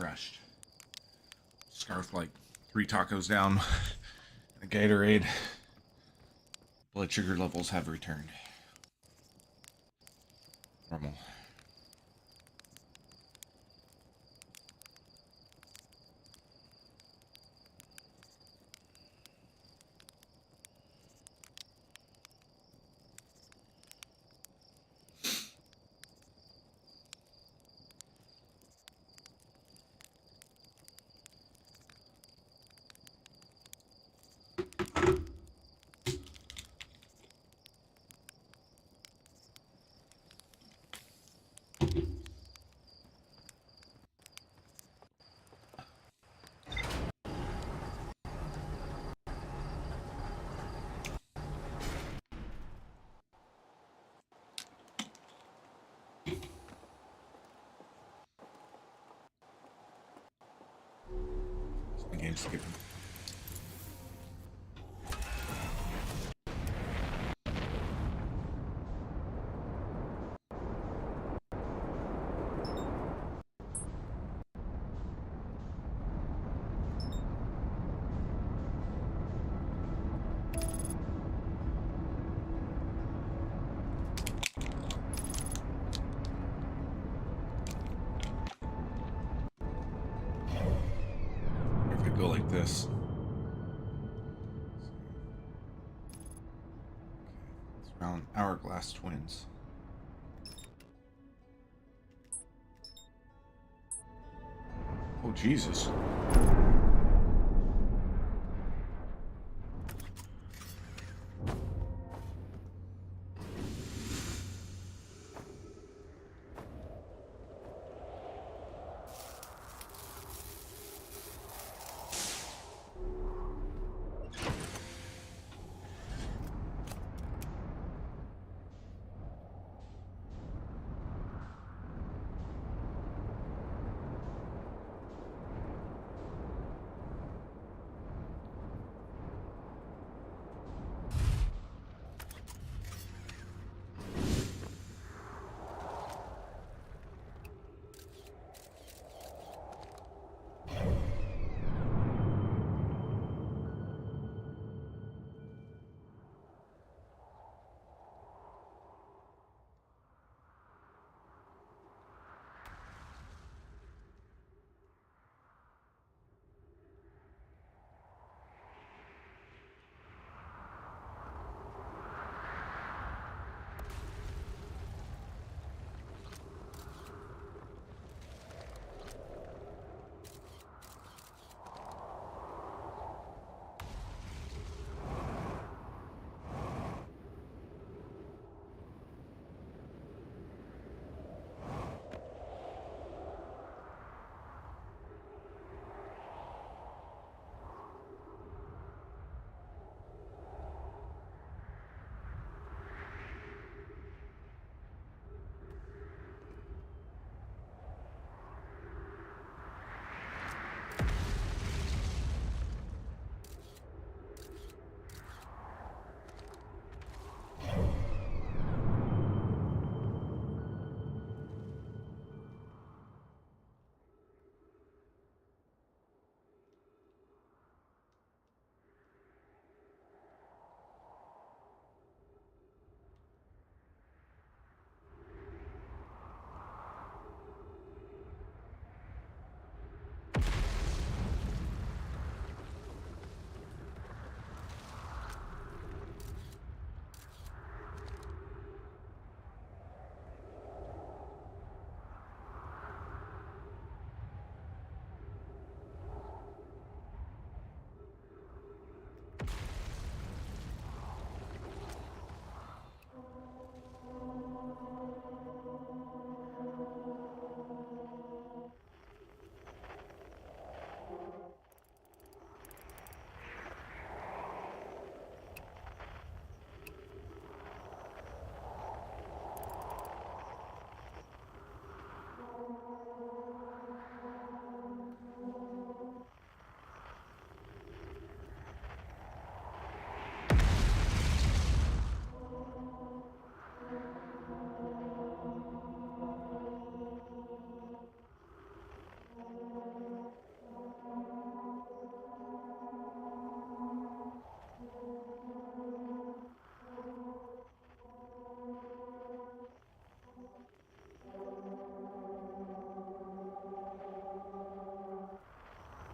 refreshed. Scarf like 3 tacos down. A Gatorade. Blood sugar levels have returned. Normal. The game's skipping. If it go like this. It's around Hourglass Twins. Oh, Jesus.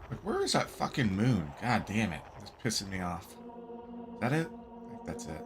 Like, where is that fucking moon? God damn it. That's pissing me off. Is that it? I think that's it.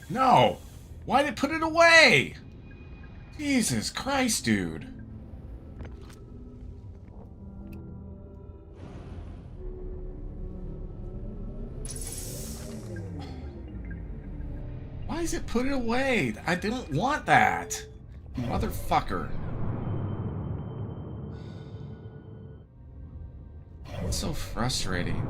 No! Why'd it put it away? Jesus Christ, dude. Why does it put it away? I didn't want that. Motherfucker. It's so frustrating.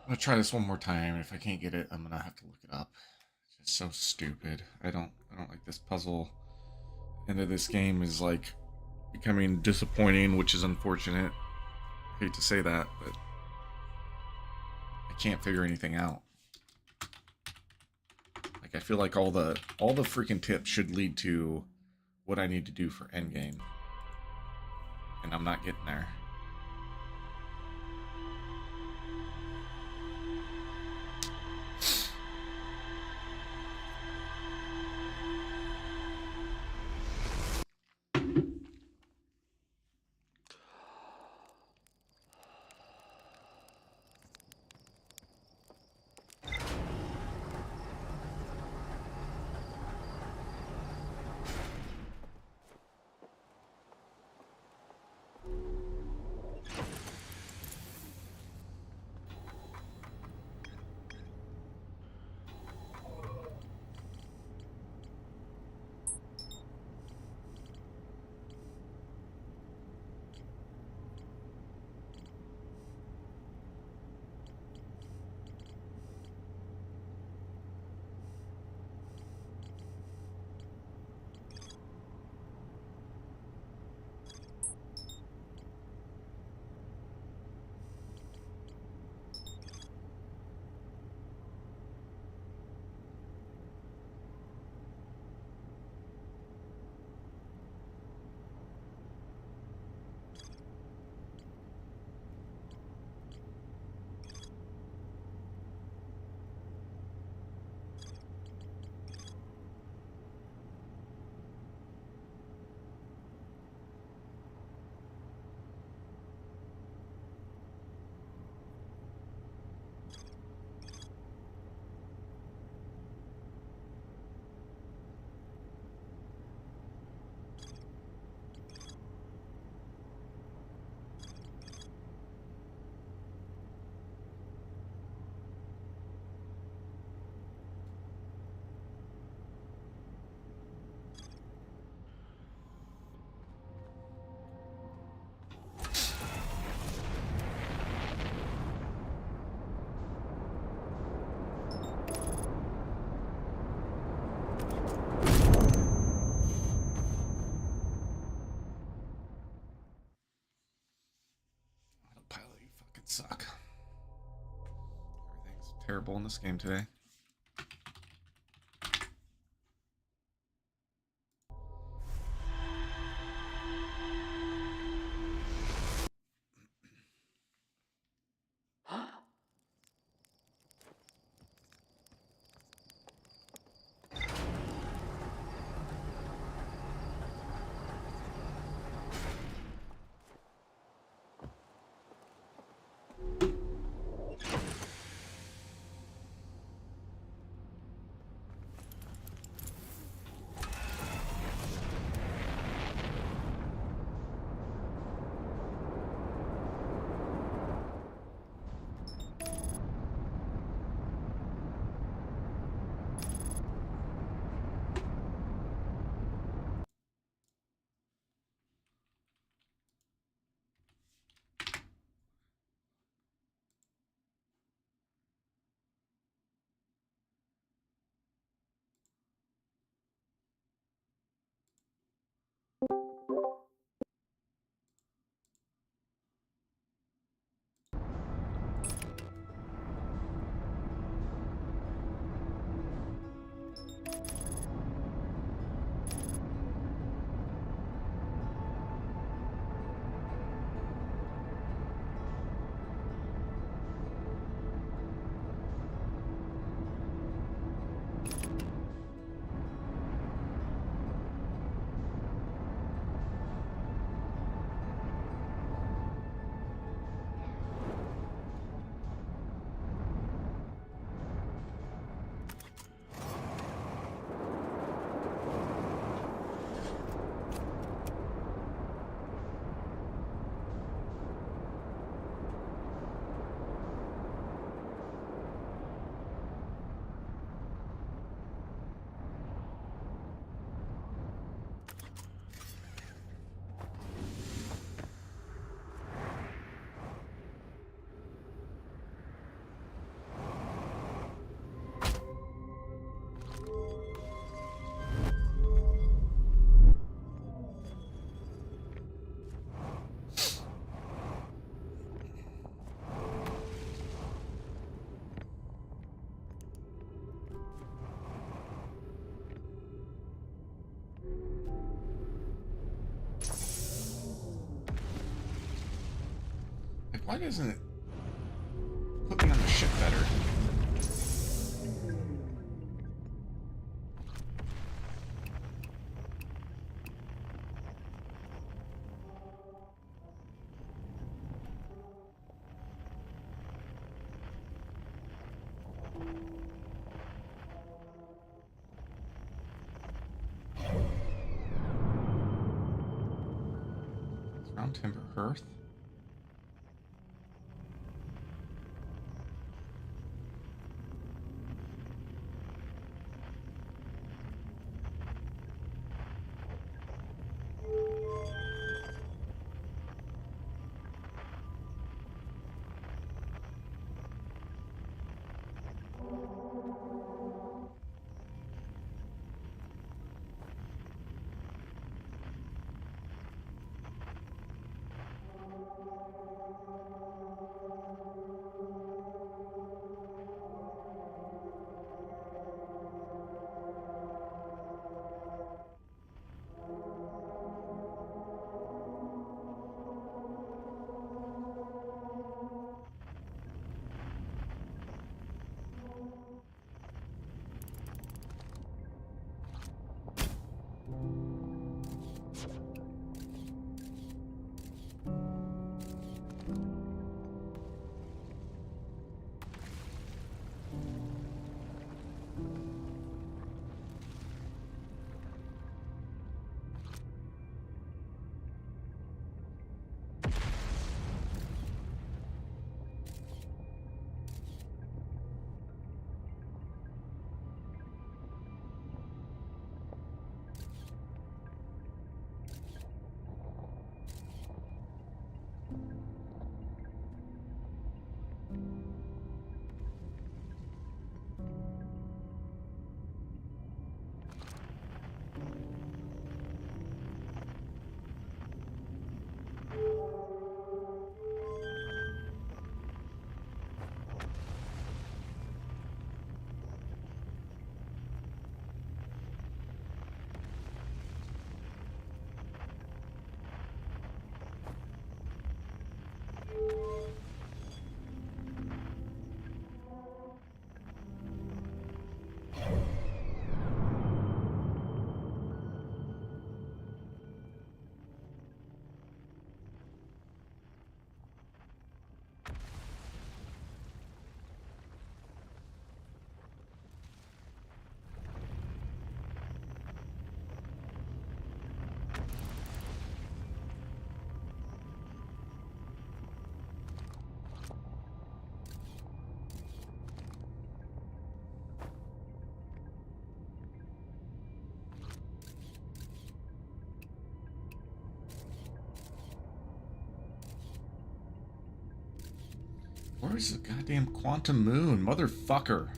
I'm gonna try this one more time. If I can't get it, I'm gonna have to look it up. It's just so stupid. I don't like this puzzle. End of this game is like becoming disappointing, which is unfortunate. I hate to say that, but I can't figure anything out. Like, I feel like all the freaking tips should lead to what I need to do for endgame, and I'm not getting there. terrible in this game today. Like, why doesn't it put me on the ship better? It's Round Timber Hearth. Where's the goddamn quantum moon? Motherfucker.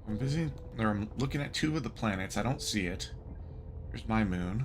I'm busy, or I'm looking at two of the planets. I don't see it. There's my moon.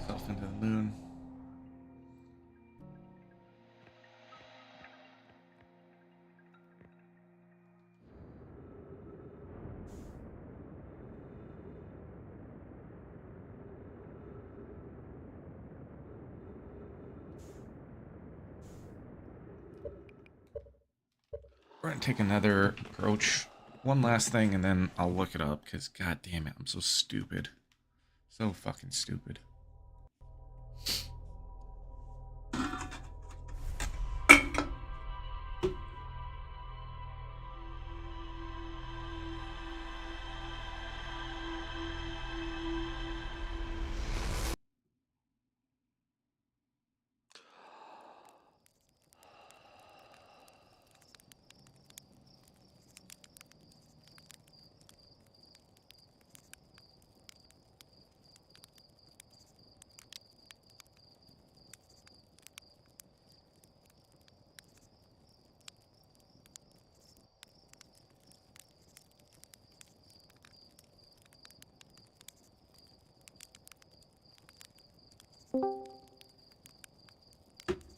Self into the moon. We're gonna take another approach. One last thing, and then I'll look it up, because god damn it, I'm so stupid. So fucking stupid.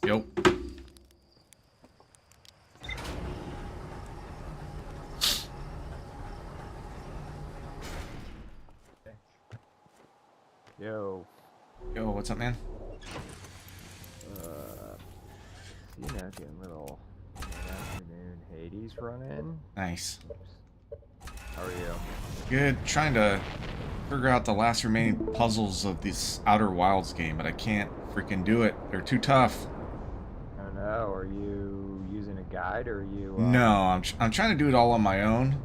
Yo. Yo. Yo, what's up, man? You know, getting a little afternoon Hades run in. Nice. How are you? Good. Trying to figure out the last remaining puzzles of this Outer Wilds game, but I can't freaking do it. They're too tough. I don't know. Are you using a guide or are you? No, I'm trying to do it all on my own.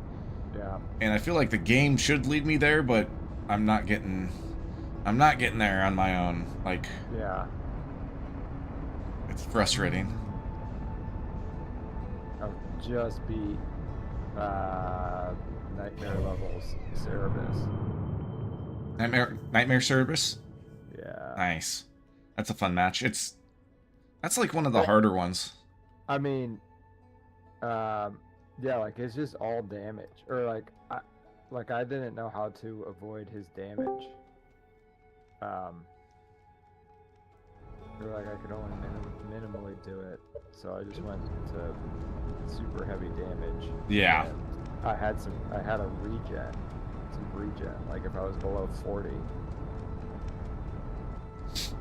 Yeah. And I feel like the game should lead me there, but I'm not getting there on my own. Like, Yeah. it's frustrating. I've just beat Nightmare Levels Cerebus. Nightmare Service? Yeah. Nice. That's a fun match. That's like one of the harder ones. I mean, Yeah, like it's just all damage, or like I didn't know how to avoid his damage. Or like I could only minimally do it, so I just went to super heavy damage. Yeah. And I had a regen, like if I was below 40.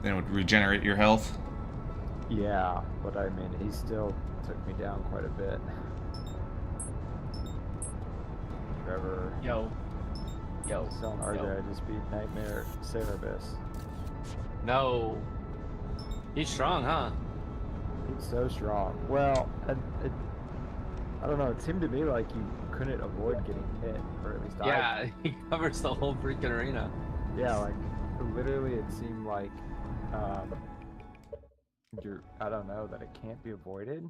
Then it would regenerate your health. Yeah, but I mean, he still took me down quite a bit. Trevor. Yo. Telling RJ I just beat Nightmare Cerebus. No. He's strong, huh? He's so strong. Well, I don't know. It seemed to me like you couldn't avoid getting hit, or at least Yeah, he covers the whole freaking arena. Yeah, like literally, it seemed like I don't know, that it can't be avoided.